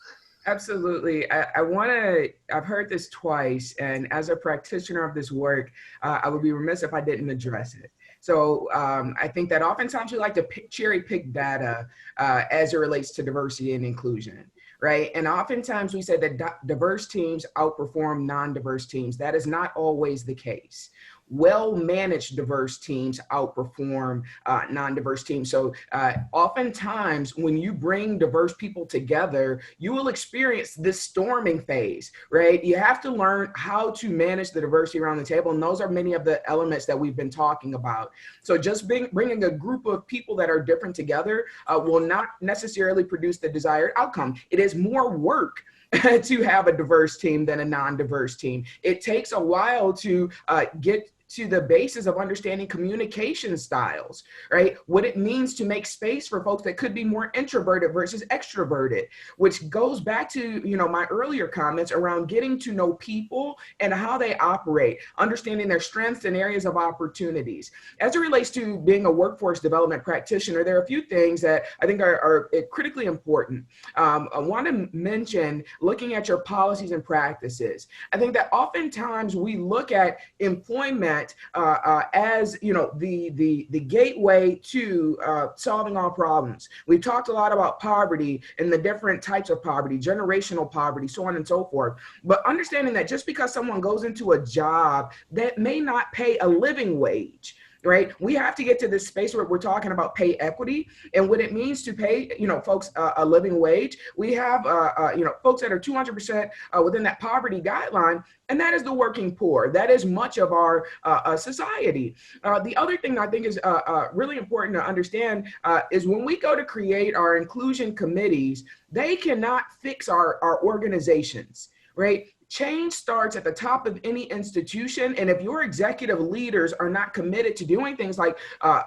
Absolutely. I've heard this twice, and as a practitioner of this work, I would be remiss if I didn't address it. So I think that oftentimes we like to cherry pick data as it relates to diversity and inclusion, right? And oftentimes we say that diverse teams outperform non-diverse teams. That is not always the case. well-managed diverse teams outperform non-diverse teams. So oftentimes when you bring diverse people together, you will experience this storming phase, right? You have to learn how to manage the diversity around the table. And those are many of the elements that we've been talking about. So just bringing a group of people that are different together will not necessarily produce the desired outcome. It is more work to have a diverse team than a non-diverse team. It takes a while to get to the basis of understanding communication styles, right? What it means to make space for folks that could be more introverted versus extroverted, which goes back to, my earlier comments around getting to know people and how they operate, understanding their strengths and areas of opportunities. As it relates to being a workforce development practitioner, there are a few things that I think are critically important. I want to mention looking at your policies and practices. I think that oftentimes we look at employment as the gateway to solving all problems. We've talked a lot about poverty and the different types of poverty, generational poverty, so on and so forth. But understanding that just because someone goes into a job that may not pay a living wage, right? We have to get to this space where we're talking about pay equity and what it means to pay, folks a living wage. We have, folks that are 200% within that poverty guideline, and that is the working poor. That is much of our society. The other thing I think is really important to understand is when we go to create our inclusion committees, they cannot fix our organizations, right? Change starts at the top of any institution. And if your executive leaders are not committed to doing things like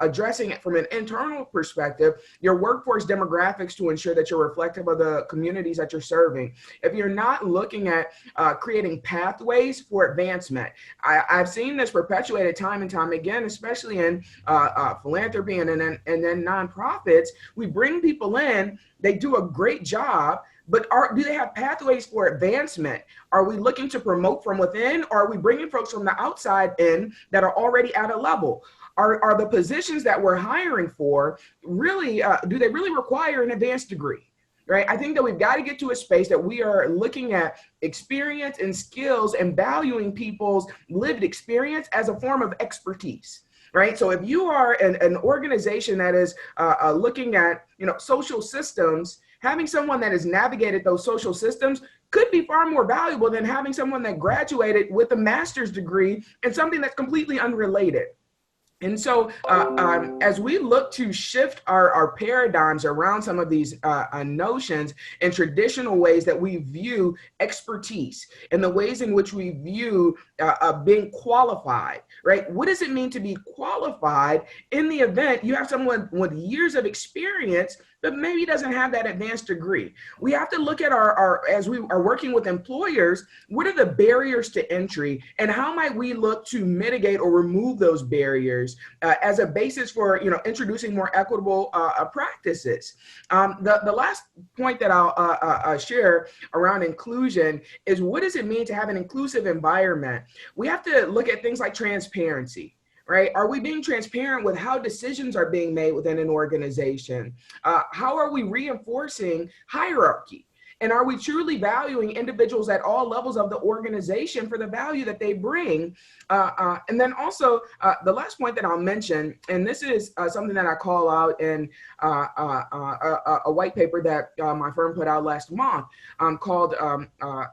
addressing it from an internal perspective, your workforce demographics to ensure that you're reflective of the communities that you're serving, if you're not looking at creating pathways for advancement, I've seen this perpetuated time and time again, especially in philanthropy and then nonprofits. We bring people in, they do a great job, but do they have pathways for advancement? Are we looking to promote from within, or are we bringing folks from the outside in that are already at a level? Are the positions that we're hiring for really, do they really require an advanced degree? Right? I think that we've got to get to a space that we are looking at experience and skills and valuing people's lived experience as a form of expertise. Right. So if you are an organization that is looking at, social systems, having someone that has navigated those social systems could be far more valuable than having someone that graduated with a master's degree in something that's completely unrelated. And so as we look to shift our paradigms around some of these notions and traditional ways that we view expertise and the ways in which we view being qualified, right? What does it mean to be qualified in the event you have someone with years of experience but maybe doesn't have that advanced degree? We have to look at as we are working with employers, what are the barriers to entry and how might we look to mitigate or remove those barriers as a basis for, introducing more equitable practices. The last point that I'll share around inclusion is what does it mean to have an inclusive environment? We have to look at things like transparency. Right? Are we being transparent with how decisions are being made within an organization? How are we reinforcing hierarchy? And are we truly valuing individuals at all levels of the organization for the value that they bring? And then also, the last point that I'll mention, and this is something that I call out in a white paper that my firm put out last month called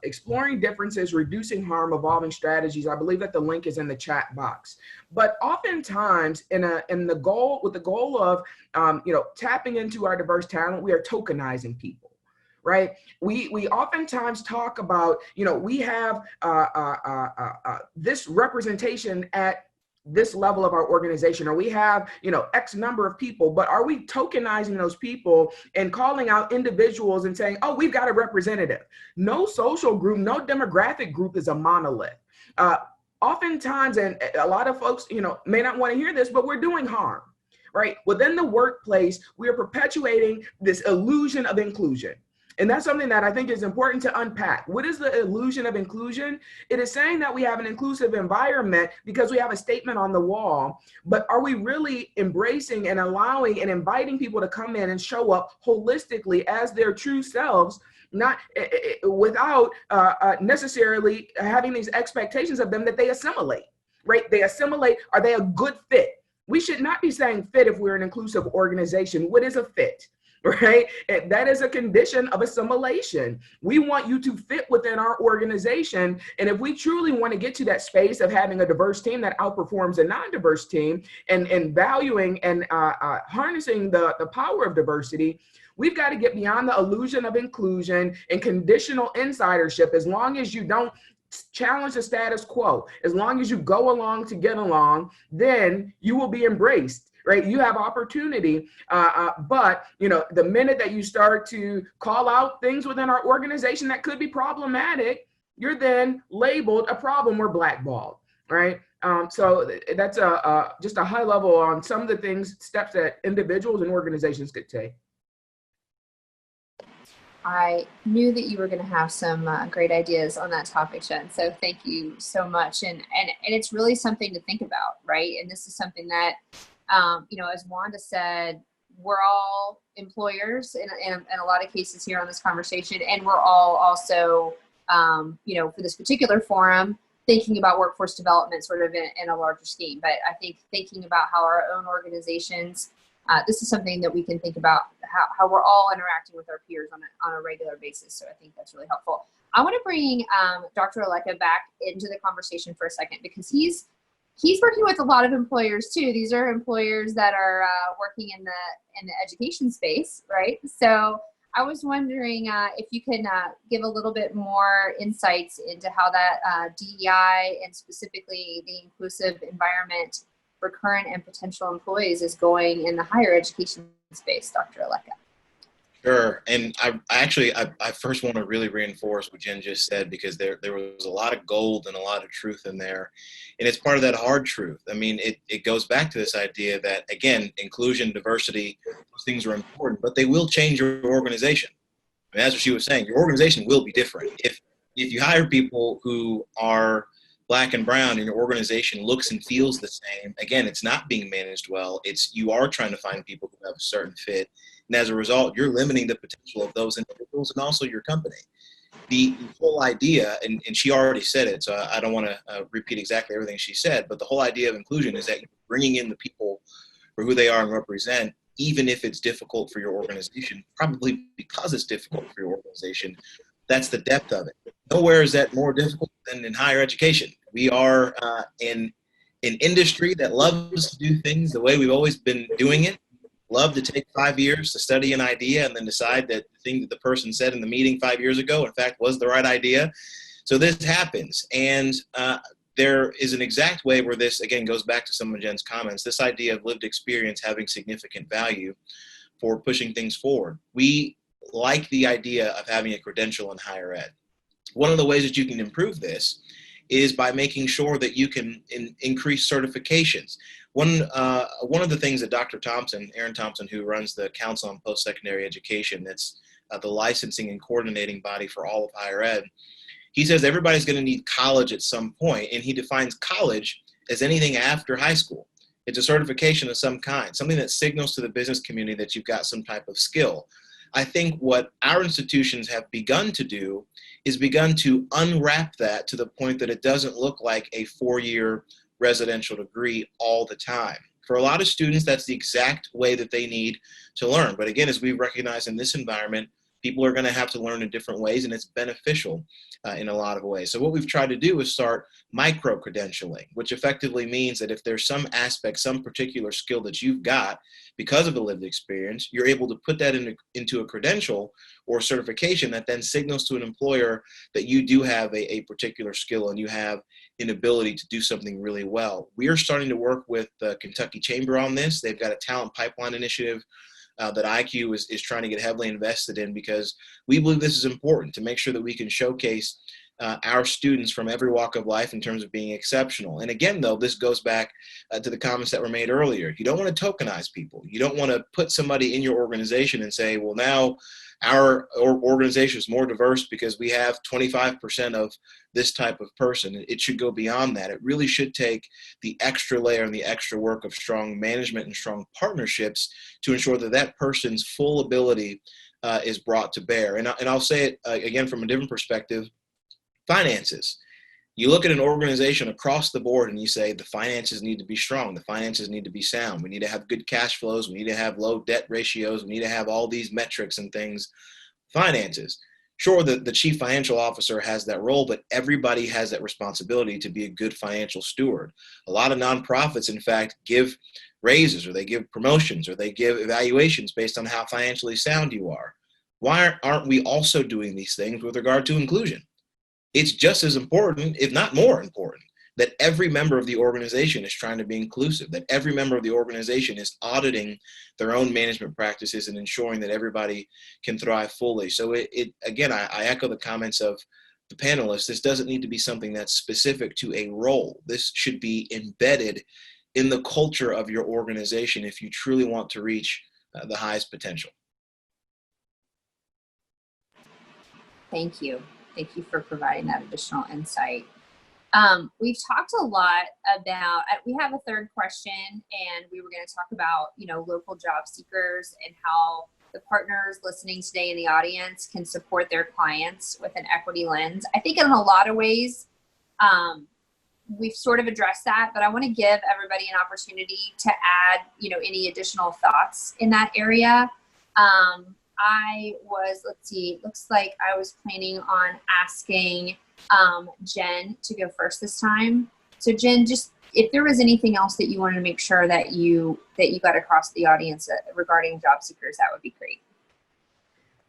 Exploring Differences, Reducing Harm, Evolving Strategies. I believe that the link is in the chat box. But oftentimes, with the goal of tapping into our diverse talent, we are tokenizing people. Right? We oftentimes talk about, we have this representation at this level of our organization, or we have, X number of people, but are we tokenizing those people and calling out individuals and saying, oh, we've got a representative? No social group, no demographic group is a monolith. Oftentimes, and a lot of folks, may not want to hear this, but we're doing harm, right? Within the workplace, we are perpetuating this illusion of inclusion. And that's something that I think is important to unpack. What is the illusion of inclusion? It is saying that we have an inclusive environment because we have a statement on the wall, but are we really embracing and allowing and inviting people to come in and show up holistically as their true selves, not without necessarily having these expectations of them that they assimilate? right? They assimilate. Are they a good fit? We should not be saying fit if we're an inclusive organization. What is a fit? Right? And that is a condition of assimilation. We want you to fit within our organization. And if we truly want to get to that space of having a diverse team that outperforms a non-diverse team and valuing and harnessing the power of diversity, we've got to get beyond the illusion of inclusion and conditional insidership. As long as you don't challenge the status quo, as long as you go along to get along, then you will be embraced. Right? You have opportunity, but the minute that you start to call out things within our organization that could be problematic, you're then labeled a problem or blackballed, right? So that's just a high level on some of the steps that individuals and organizations could take. I knew that you were going to have some great ideas on that topic, Jen. So thank you so much. And it's really something to think about, right? And this is something that, as Wanda said, we're all employers in a lot of cases here on this conversation. And we're all also, for this particular forum, thinking about workforce development sort of in a larger scheme. But I think thinking about how our own organizations, this is something that we can think about how we're all interacting with our peers on a regular basis. So I think that's really helpful. I want to bring Dr. Aleka back into the conversation for a second, because he's working with a lot of employers too. These are employers that are working in the education space, right? So I was wondering if you can give a little bit more insights into how that DEI and specifically the inclusive environment for current and potential employees is going in the higher education space, Dr. Aleka. Sure. And I first want to really reinforce what Jen just said, because there was a lot of gold and a lot of truth in there. And it's part of that hard truth. I mean, it goes back to this idea that, again, inclusion, diversity, those things are important, but they will change your organization. I mean, that's what she was saying. Your organization will be different. If you hire people who are Black and brown and your organization looks and feels the same, again, it's not being managed well. You are trying to find people who have a certain fit. And as a result, you're limiting the potential of those individuals and also your company. The whole idea, and she already said it, so I don't want to repeat exactly everything she said, but the whole idea of inclusion is that you're bringing in the people for who they are and represent, even if it's difficult for your organization, probably because it's difficult for your organization. That's the depth of it. Nowhere is that more difficult than in higher education. We are in an industry that loves to do things the way we've always been doing it. Love to take 5 years to study an idea and then decide that the thing that the person said in the meeting 5 years ago, in fact, was the right idea. So this happens. And there is an exact way where this, again, goes back to some of Jen's comments, this idea of lived experience having significant value for pushing things forward. We like the idea of having a credential in higher ed. One of the ways that you can improve this is by making sure that you can increase certifications. One of the things that Dr. Thompson, Aaron Thompson, who runs the Council on Post-Secondary Education, that's the licensing and coordinating body for all of higher ed, he says everybody's going to need college at some point, and he defines college as anything after high school. It's a certification of some kind, something that signals to the business community that you've got some type of skill. I think what our institutions have begun to do is begun to unwrap that to the point that it doesn't look like a 4-year residential degree all the time. For a lot of students, that's the exact way that they need to learn. But again, as we recognize in this environment, people are going to have to learn in different ways, and it's beneficial in a lot of ways. So what we've tried to do is start micro-credentialing, which effectively means that if there's some aspect, some particular skill that you've got because of a lived experience, you're able to put that into a credential or certification that then signals to an employer that you do have a particular skill and you have an ability to do something really well. We are starting to work with the Kentucky Chamber on this. They've got a talent pipeline initiative that IQ is trying to get heavily invested in, because we believe this is important to make sure that we can showcase our students from every walk of life in terms of being exceptional. And again, though, this goes back to the comments that were made earlier. You don't want to tokenize people. You don't want to put somebody in your organization and say, well, now our organization is more diverse because we have 25% of this type of person. It should go beyond that. It really should take the extra layer and the extra work of strong management and strong partnerships to ensure that that person's full ability is brought to bear. And I'll say it again from a different perspective. Finances. You look at an organization across the board and you say the finances need to be strong. The finances need to be sound. We need to have good cash flows. We need to have low debt ratios. We need to have all these metrics and things. Finances. Sure, the chief financial officer has that role, but everybody has that responsibility to be a good financial steward. A lot of nonprofits, in fact, give raises or they give promotions or they give evaluations based on how financially sound you are. Why aren't we also doing these things with regard to inclusion? It's just as important, if not more important, that every member of the organization is trying to be inclusive, that every member of the organization is auditing their own management practices and ensuring that everybody can thrive fully. So again, I echo the comments of the panelists. This doesn't need to be something that's specific to a role. This should be embedded in the culture of your organization if you truly want to reach the highest potential. Thank you. Thank you for providing that additional insight. We've talked a lot about, we have a third question, and we were going to talk about, local job seekers and how the partners listening today in the audience can support their clients with an equity lens. I think in a lot of ways, we've sort of addressed that, but I want to give everybody an opportunity to add, any additional thoughts in that area. Looks like I was planning on asking Jen to go first this time. So Jen, just if there was anything else that you wanted to make sure that you got across the audience regarding job seekers, that would be great.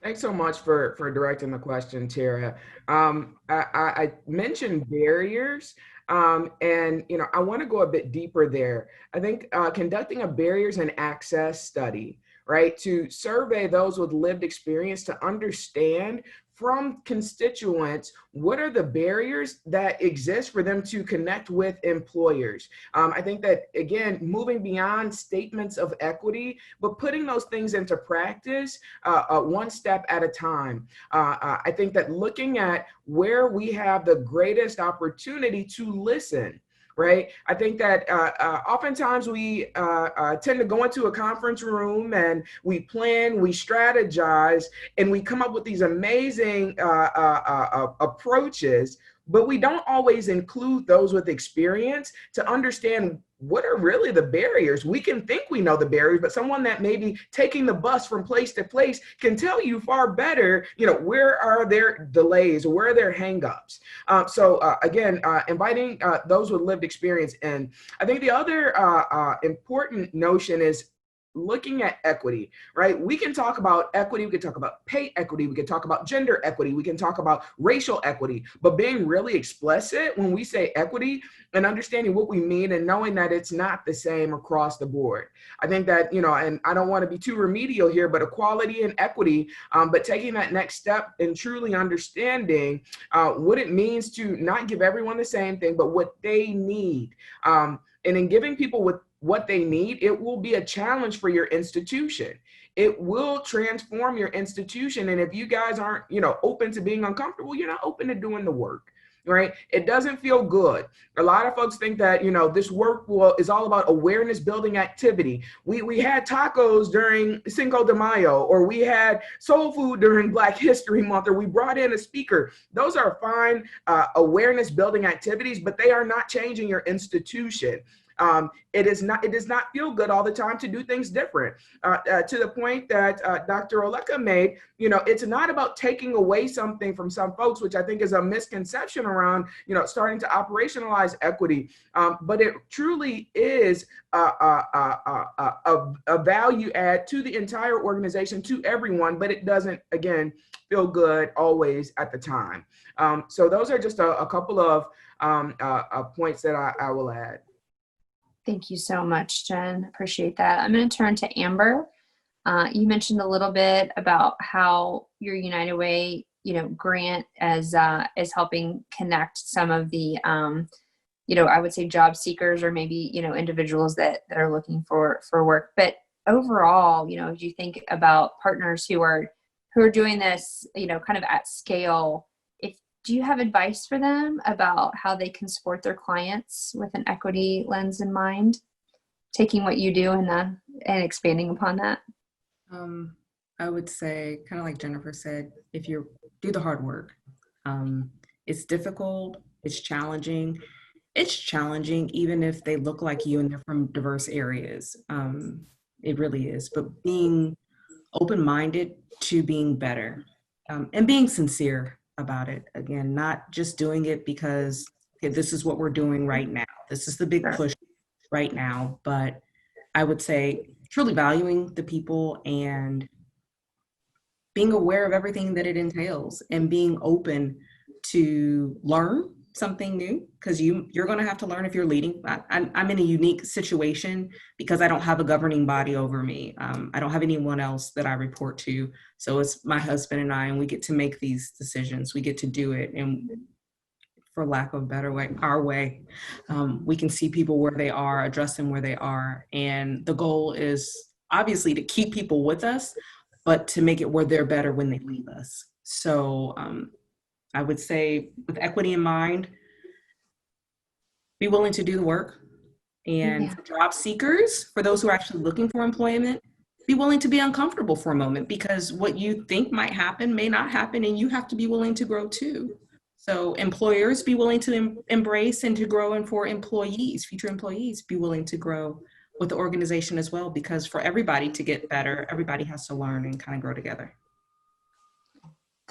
Thanks so much for directing the question, Tara. I mentioned barriers, and I want to go a bit deeper there. I think conducting a barriers and access study, right, to survey those with lived experience to understand from constituents what are the barriers that exist for them to connect with employers. I think that, again, moving beyond statements of equity, but putting those things into practice one step at a time. I think that looking at where we have the greatest opportunity to listen, right? I think that oftentimes we tend to go into a conference room and we plan, we strategize, and we come up with these amazing approaches, but we don't always include those with experience to understand what are really the barriers. We can think we know the barriers, but someone that may be taking the bus from place to place can tell you far better, where are their delays, where are their hangups. Again, inviting those with lived experience. And I think the other important notion is looking at equity, right? We can talk about equity, we can talk about pay equity, we can talk about gender equity, we can talk about racial equity, but being really explicit when we say equity and understanding what we mean and knowing that it's not the same across the board. I think that, and I don't want to be too remedial here, but equality and equity, but taking that next step and truly understanding what it means to not give everyone the same thing, but what they need. And in giving people what they need, it will be a challenge for your institution. It will transform your institution. And if you guys aren't, open to being uncomfortable, you're not open to doing the work, right? It doesn't feel good. A lot of folks think that, this work is all about awareness building activity. We had tacos during Cinco de Mayo, or we had soul food during Black History Month, or we brought in a speaker. Those are fine awareness building activities, but they are not changing your institution. It does not feel good all the time to do things different. To the point that Dr. Oleka made, it's not about taking away something from some folks, which I think is a misconception around, starting to operationalize equity. But it truly is a value add to the entire organization, to everyone, but it doesn't, again, feel good always at the time. So those are just a couple of points that I will add. Thank you so much, Jen. Appreciate that. I'm going to turn to Amber. You mentioned a little bit about how your United Way, grant is helping connect some of the, I would say job seekers, or maybe, individuals that are looking for work. But overall, as you think about partners who are doing this, kind of at scale, do you have advice for them about how they can support their clients with an equity lens in mind, taking what you do and expanding upon that? I would say, kind of like Jennifer said, if you do the hard work, It's difficult, it's challenging. It's challenging even if they look like you and they're from diverse areas. It really is. But being open-minded to being better, and being sincere about it. Again, not just doing it because, okay, this is what we're doing right now. This is the big push right now. But I would say truly valuing the people and being aware of everything that it entails and being open to learn something new, because you're going to have to learn if you're leading. I'm in a unique situation because I don't have a governing body over me. I don't have anyone else that I report to. So it's my husband and I, and we get to make these decisions. We get to do it. And for lack of a better way, our way, we can see people where they are, address them where they are. And the goal is obviously to keep people with us, but to make it where they're better when they leave us. So I would say with equity in mind, be willing to do the work. And for job seekers, for those who are actually looking for employment, be willing to be uncomfortable for a moment, because what you think might happen may not happen, and you have to be willing to grow too. So employers, be willing to embrace and to grow, and for employees, future employees, be willing to grow with the organization as well, because for everybody to get better, everybody has to learn and kind of grow together.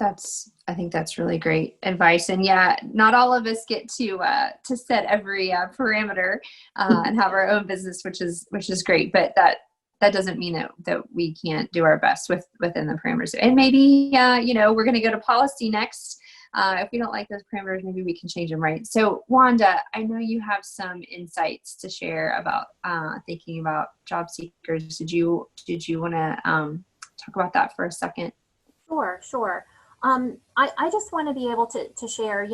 I think that's really great advice. And yeah, not all of us get to set every parameter and have our own business, which is great. But that doesn't mean that we can't do our best within the parameters. And maybe we're going to go to policy next. If we don't like those parameters, maybe we can change them, right? So Wanda, I know you have some insights to share about thinking about job seekers. Did you want to talk about that for a second? Sure. I just want to be able to share,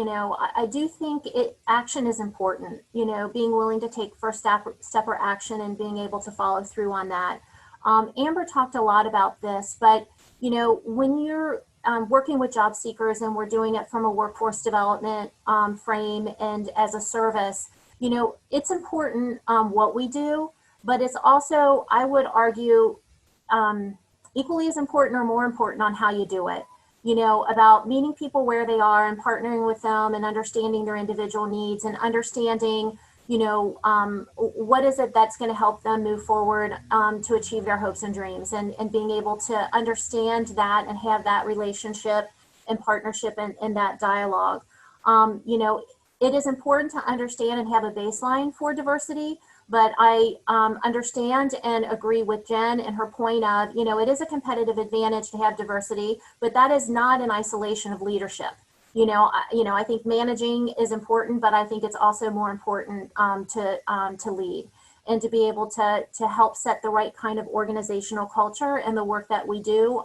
I do think action is important, being willing to take first step or action and being able to follow through on that. Amber talked a lot about this, but, when you're working with job seekers and we're doing it from a workforce development frame and as a service, it's important what we do, but it's also, I would argue, equally as important or more important on how you do it. About meeting people where they are and partnering with them and understanding their individual needs and understanding, what is it that's going to help them move forward to achieve their hopes and dreams, and being able to understand that and have that relationship and partnership and that dialogue. It is important to understand and have a baseline for diversity, but I understand and agree with Jen and her point of, it is a competitive advantage to have diversity, but that is not in isolation of leadership. I think managing is important, but I think it's also more important to lead and to be able to help set the right kind of organizational culture and the work that we do.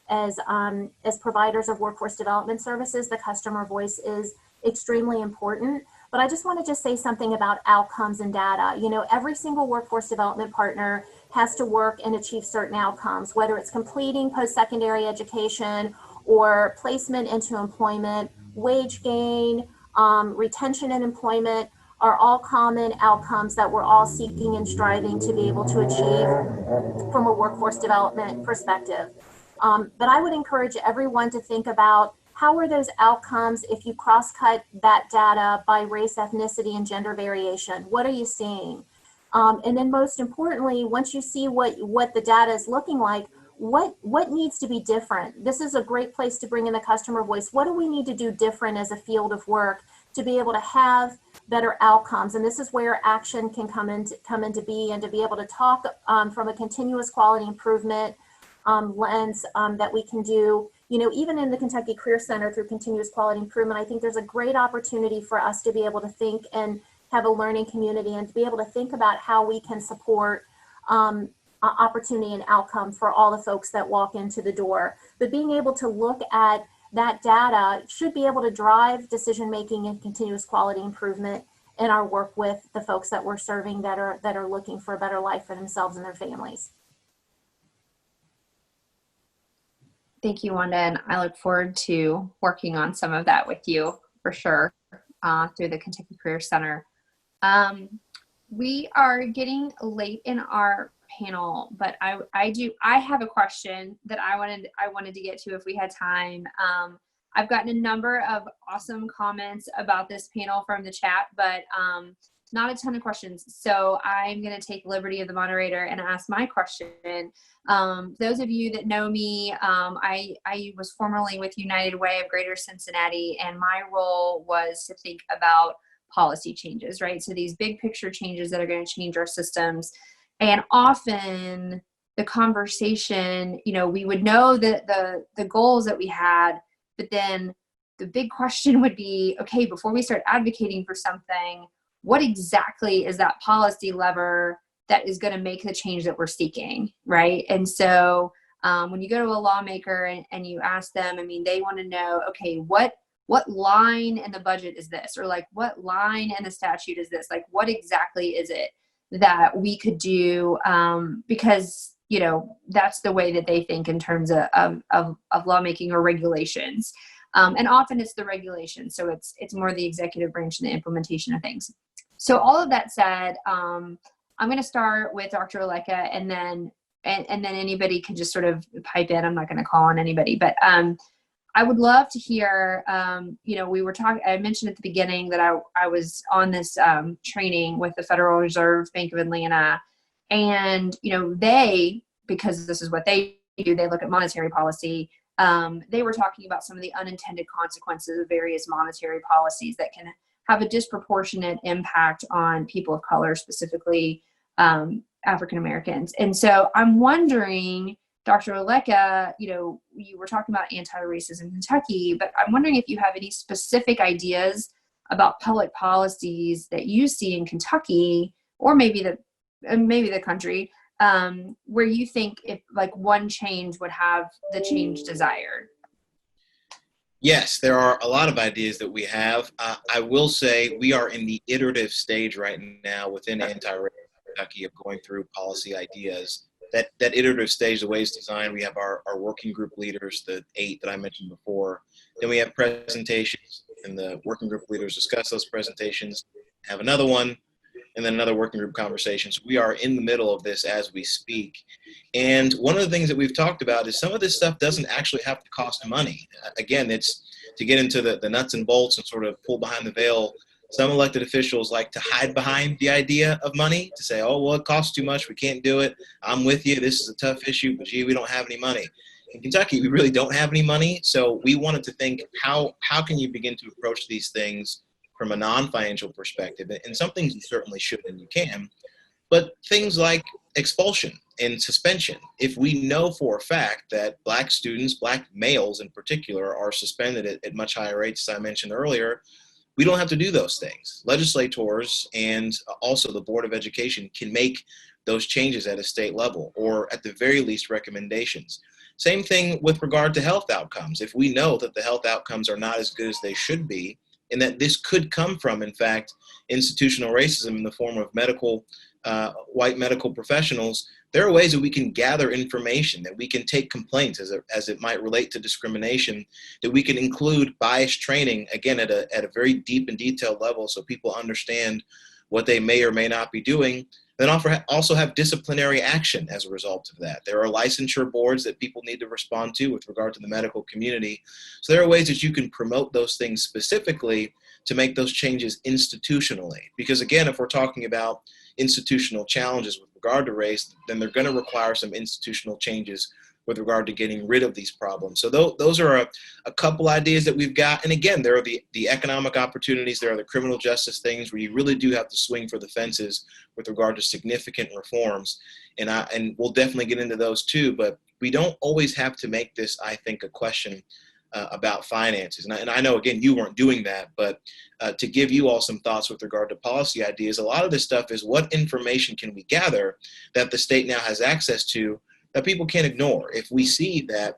As providers of workforce development services, the customer voice is extremely important. But I just want to say something about outcomes and data. Every single workforce development partner has to work and achieve certain outcomes, whether it's completing post-secondary education or placement into employment, wage gain, retention and employment are all common outcomes that we're all seeking and striving to be able to achieve from a workforce development perspective. But I would encourage everyone to think about how are those outcomes if you cross-cut that data by race, ethnicity, and gender variation? What are you seeing? And then most importantly, once you see what the data is looking like, what needs to be different? This is a great place to bring in the customer voice. What do we need to do different as a field of work to be able to have better outcomes? And this is where action can come into be, and to be able to talk from a continuous quality improvement lens that we can do. Even in the Kentucky Career Center through continuous quality improvement, I think there's a great opportunity for us to be able to think and have a learning community and to be able to think about how we can support opportunity and outcome for all the folks that walk into the door. But being able to look at that data should be able to drive decision making and continuous quality improvement in our work with the folks that we're serving that are looking for a better life for themselves and their families. Thank you, Wanda, and I look forward to working on some of that with you for sure through the Kentucky Career Center. We are getting late in our panel, but I have a question that I wanted to get to if we had time. I've gotten a number of awesome comments about this panel from the chat, but not a ton of questions. So I'm going to take liberty of the moderator and ask my question. Those of you that know me, I was formerly with United Way of Greater Cincinnati, and my role was to think about policy changes, right? So these big picture changes that are going to change our systems. And often the conversation, we would know that the goals that we had, but then the big question would be, okay, before we start advocating for something, what exactly is that policy lever that is going to make the change that we're seeking, right? And so when you go to a lawmaker and you ask them, they want to know, okay, what line in the budget is this? Or like, what line in the statute is this? Like, what exactly is it that we could do? Because, that's the way that they think in terms of lawmaking or regulations. And often it's the regulation. So it's more the executive branch and the implementation of things. So all of that said, I'm going to start with Dr. Aleka, and then anybody can just sort of pipe in. I'm not going to call on anybody, but I would love to hear, we were talking, I mentioned at the beginning that I was on this training with the Federal Reserve Bank of Atlanta, and, they, because this is what they do, they look at monetary policy. They were talking about some of the unintended consequences of various monetary policies that can have a disproportionate impact on people of color, specifically African Americans. And so I'm wondering, Dr. Aleka, you were talking about anti-racism in Kentucky, but I'm wondering if you have any specific ideas about public policies that you see in Kentucky, or maybe the country, where you think if like one change would have the change desired. Yes, there are a lot of ideas that we have. I will say we are in the iterative stage right now within anti-racism Kentucky of going through policy ideas. That iterative stage, the way it's designed, we have our working group leaders, the 8 that I mentioned before. Then we have presentations, and the working group leaders discuss those presentations, have another one, and then another working group conversation. So we are in the middle of this as we speak. And one of the things that we've talked about is some of this stuff doesn't actually have to cost money. Again, it's to get into the nuts and bolts and sort of pull behind the veil. Some elected officials like to hide behind the idea of money, to say, oh, well, it costs too much, we can't do it. I'm with you, this is a tough issue, but gee, we don't have any money. In Kentucky, we really don't have any money, so we wanted to think, how can you begin to approach these things from a non-financial perspective? And some things you certainly should and you can, but things like expulsion and suspension. If we know for a fact that Black students, Black males in particular, are suspended at much higher rates, as I mentioned earlier, we don't have to do those things. Legislators and also the Board of Education can make those changes at a state level, or at the very least recommendations. Same thing with regard to health outcomes. If we know that the health outcomes are not as good as they should be, and that this could come from, in fact, institutional racism in the form of white medical professionals, there are ways that we can gather information, that we can take complaints as it might relate to discrimination, that we can include bias training, again, at a very deep and detailed level so people understand what they may or may not be doing. Then also have disciplinary action as a result of that. There are licensure boards that people need to respond to with regard to the medical community. So there are ways that you can promote those things specifically to make those changes institutionally. Because again, if we're talking about institutional challenges with regard to race, then they're going to require some institutional changes with regard to getting rid of these problems. So those are a couple ideas that we've got. And again, there are the economic opportunities, there are the criminal justice things where you really do have to swing for the fences with regard to significant reforms. And we'll definitely get into those too, but we don't always have to make this, I think, a question about finances. And I know, again, you weren't doing that, but to give you all some thoughts with regard to policy ideas, a lot of this stuff is what information can we gather that the state now has access to that people can't ignore. If we see that,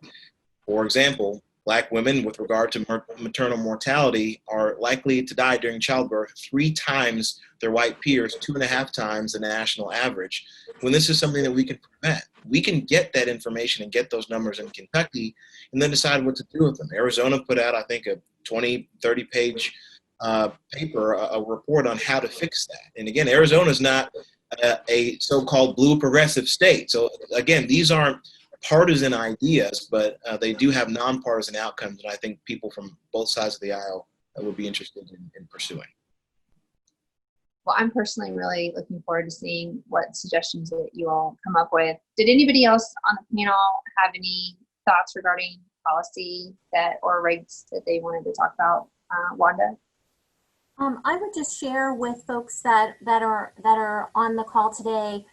for example, Black women with regard to maternal mortality are likely to die during childbirth 3 times their white peers, 2.5 times the national average. When this is something that we can prevent, we can get that information and get those numbers in Kentucky and then decide what to do with them. Arizona put out, I think, a 20, 30-page paper, a report on how to fix that. And again, Arizona is not a so-called blue progressive state. So again, these aren't partisan ideas, but they do have nonpartisan outcomes that I think people from both sides of the aisle would be interested in pursuing. Well, I'm personally really looking forward to seeing what suggestions that you all come up with. Did anybody else on the panel have any thoughts regarding policy or regs that they wanted to talk about? Wanda? I would just share with folks that are on the call today.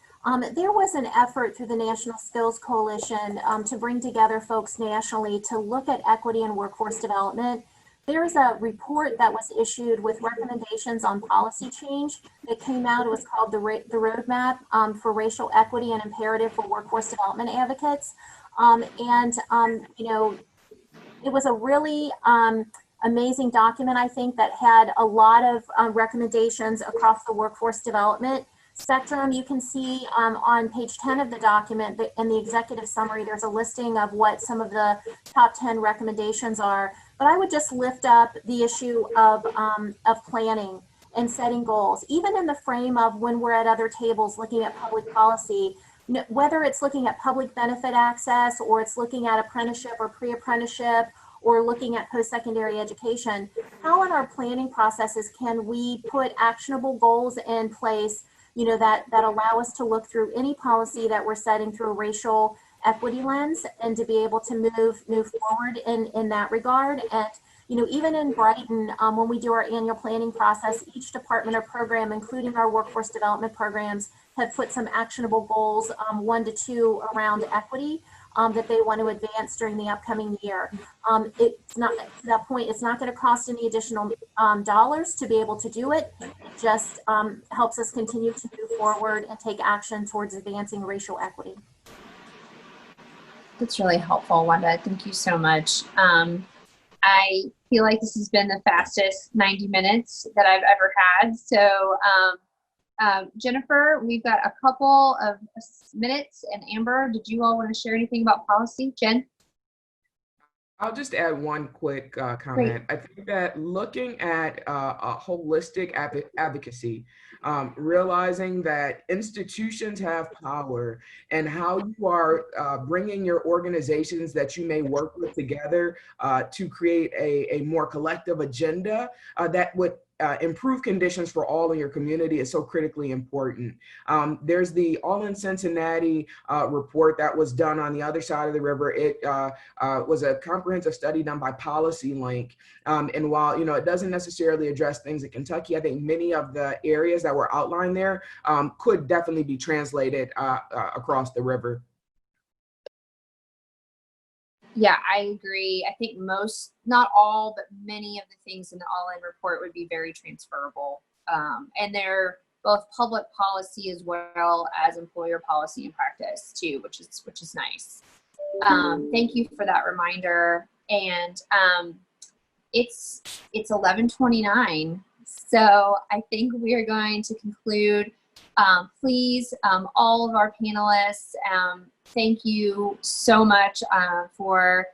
There was an effort through the National Skills Coalition to bring together folks nationally to look at equity and workforce development. There's a report that was issued with recommendations on policy change that came out. It was called the Roadmap for Racial Equity and Imperative for Workforce Development Advocates. You know, it was a really amazing document, I think, that had a lot of recommendations across the workforce development spectrum. You can see on page 10 of the document in the executive summary, there's a listing of what some of the top 10 recommendations are. But I would just lift up the issue of planning and setting goals, even in the frame of when we're at other tables looking at public policy, whether it's looking at public benefit access or it's looking at apprenticeship or pre-apprenticeship or looking at post-secondary education. How in our planning processes can we put actionable goals in place, you know, that allow us to look through any policy that we're setting through a racial equity lens and to be able to move forward in that regard. And you know, even in Brighton, when we do our annual planning process, each department or program, including our workforce development programs, have put some actionable goals, 1 to 2 around equity that they want to advance during the upcoming year. It's not, to that point, it's not going to cost any additional dollars to be able to do it. It just helps us continue to move forward and take action towards advancing racial equity. That's really helpful, Wanda. Thank you so much. I feel like this has been the fastest 90 minutes that I've ever had. So Jennifer, we've got a couple of minutes, and Amber, did you all want to share anything about policy? Jen? I'll just add one quick comment. Great. I think that looking at a holistic advocacy, realizing that institutions have power and how you are bringing your organizations that you may work with together to create a more collective agenda that would improve conditions for all in your community is so critically important. There's the All in Cincinnati report that was done on the other side of the river. It was a comprehensive study done by Policy Link. And while, you know, it doesn't necessarily address things in Kentucky, I think many of the areas that were outlined there could definitely be translated across the river. Yeah, I agree. I think most, not all, but many of the things in the all-in report would be very transferable. And they're both public policy as well as employer policy and practice too, which is nice. Thank you for that reminder. And it's 11:29, so I think we are going to conclude. Please, all of our panelists, thank you so much for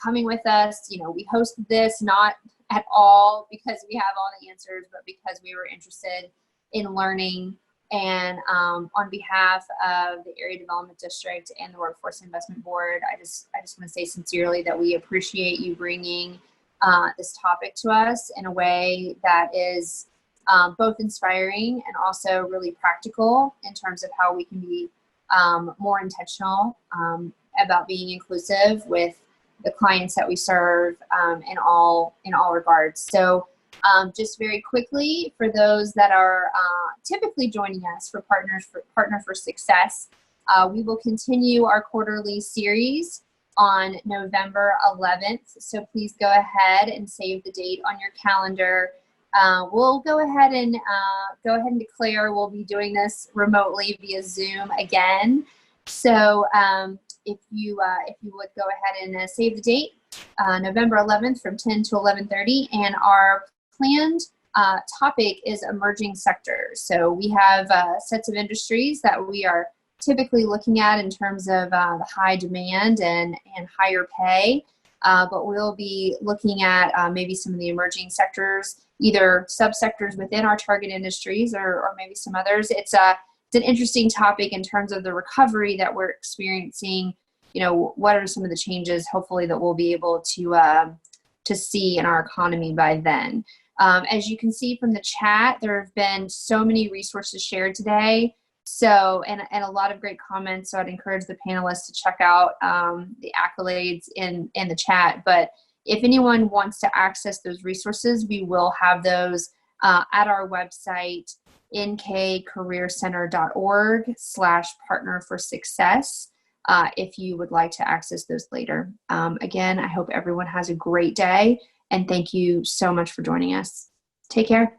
coming with us. You know, we hosted this not at all because we have all the answers, but because we were interested in learning. And on behalf of the Area Development District and the Workforce Investment Board, I just want to say sincerely that we appreciate you bringing this topic to us in a way that is both inspiring and also really practical in terms of how we can be more intentional about being inclusive with the clients that we serve in all regards. So just very quickly, for those that are typically joining us for Partner for Success, we will continue our quarterly series on November 11th. So please go ahead and save the date on your calendar. We'll go ahead and declare we'll be doing this remotely via Zoom again. So if you would go ahead and save the date, November 11th from 10 to 11:30, and our planned topic is emerging sectors. So we have sets of industries that we are typically looking at in terms of the high demand and higher pay, but we'll be looking at maybe some of the emerging sectors, either subsectors within our target industries or maybe some others. It's an interesting topic in terms of the recovery that we're experiencing what are some of the changes, hopefully, that we'll be able to see in our economy by then. As you can see from the chat, there have been so many resources shared today. So, and a lot of great comments. So I'd encourage the panelists to check out the accolades in the chat. But if anyone wants to access those resources, we will have those at our website, nkcareercenter.org/partner for success, if you would like to access those later. Again, I hope everyone has a great day, and thank you so much for joining us. Take care.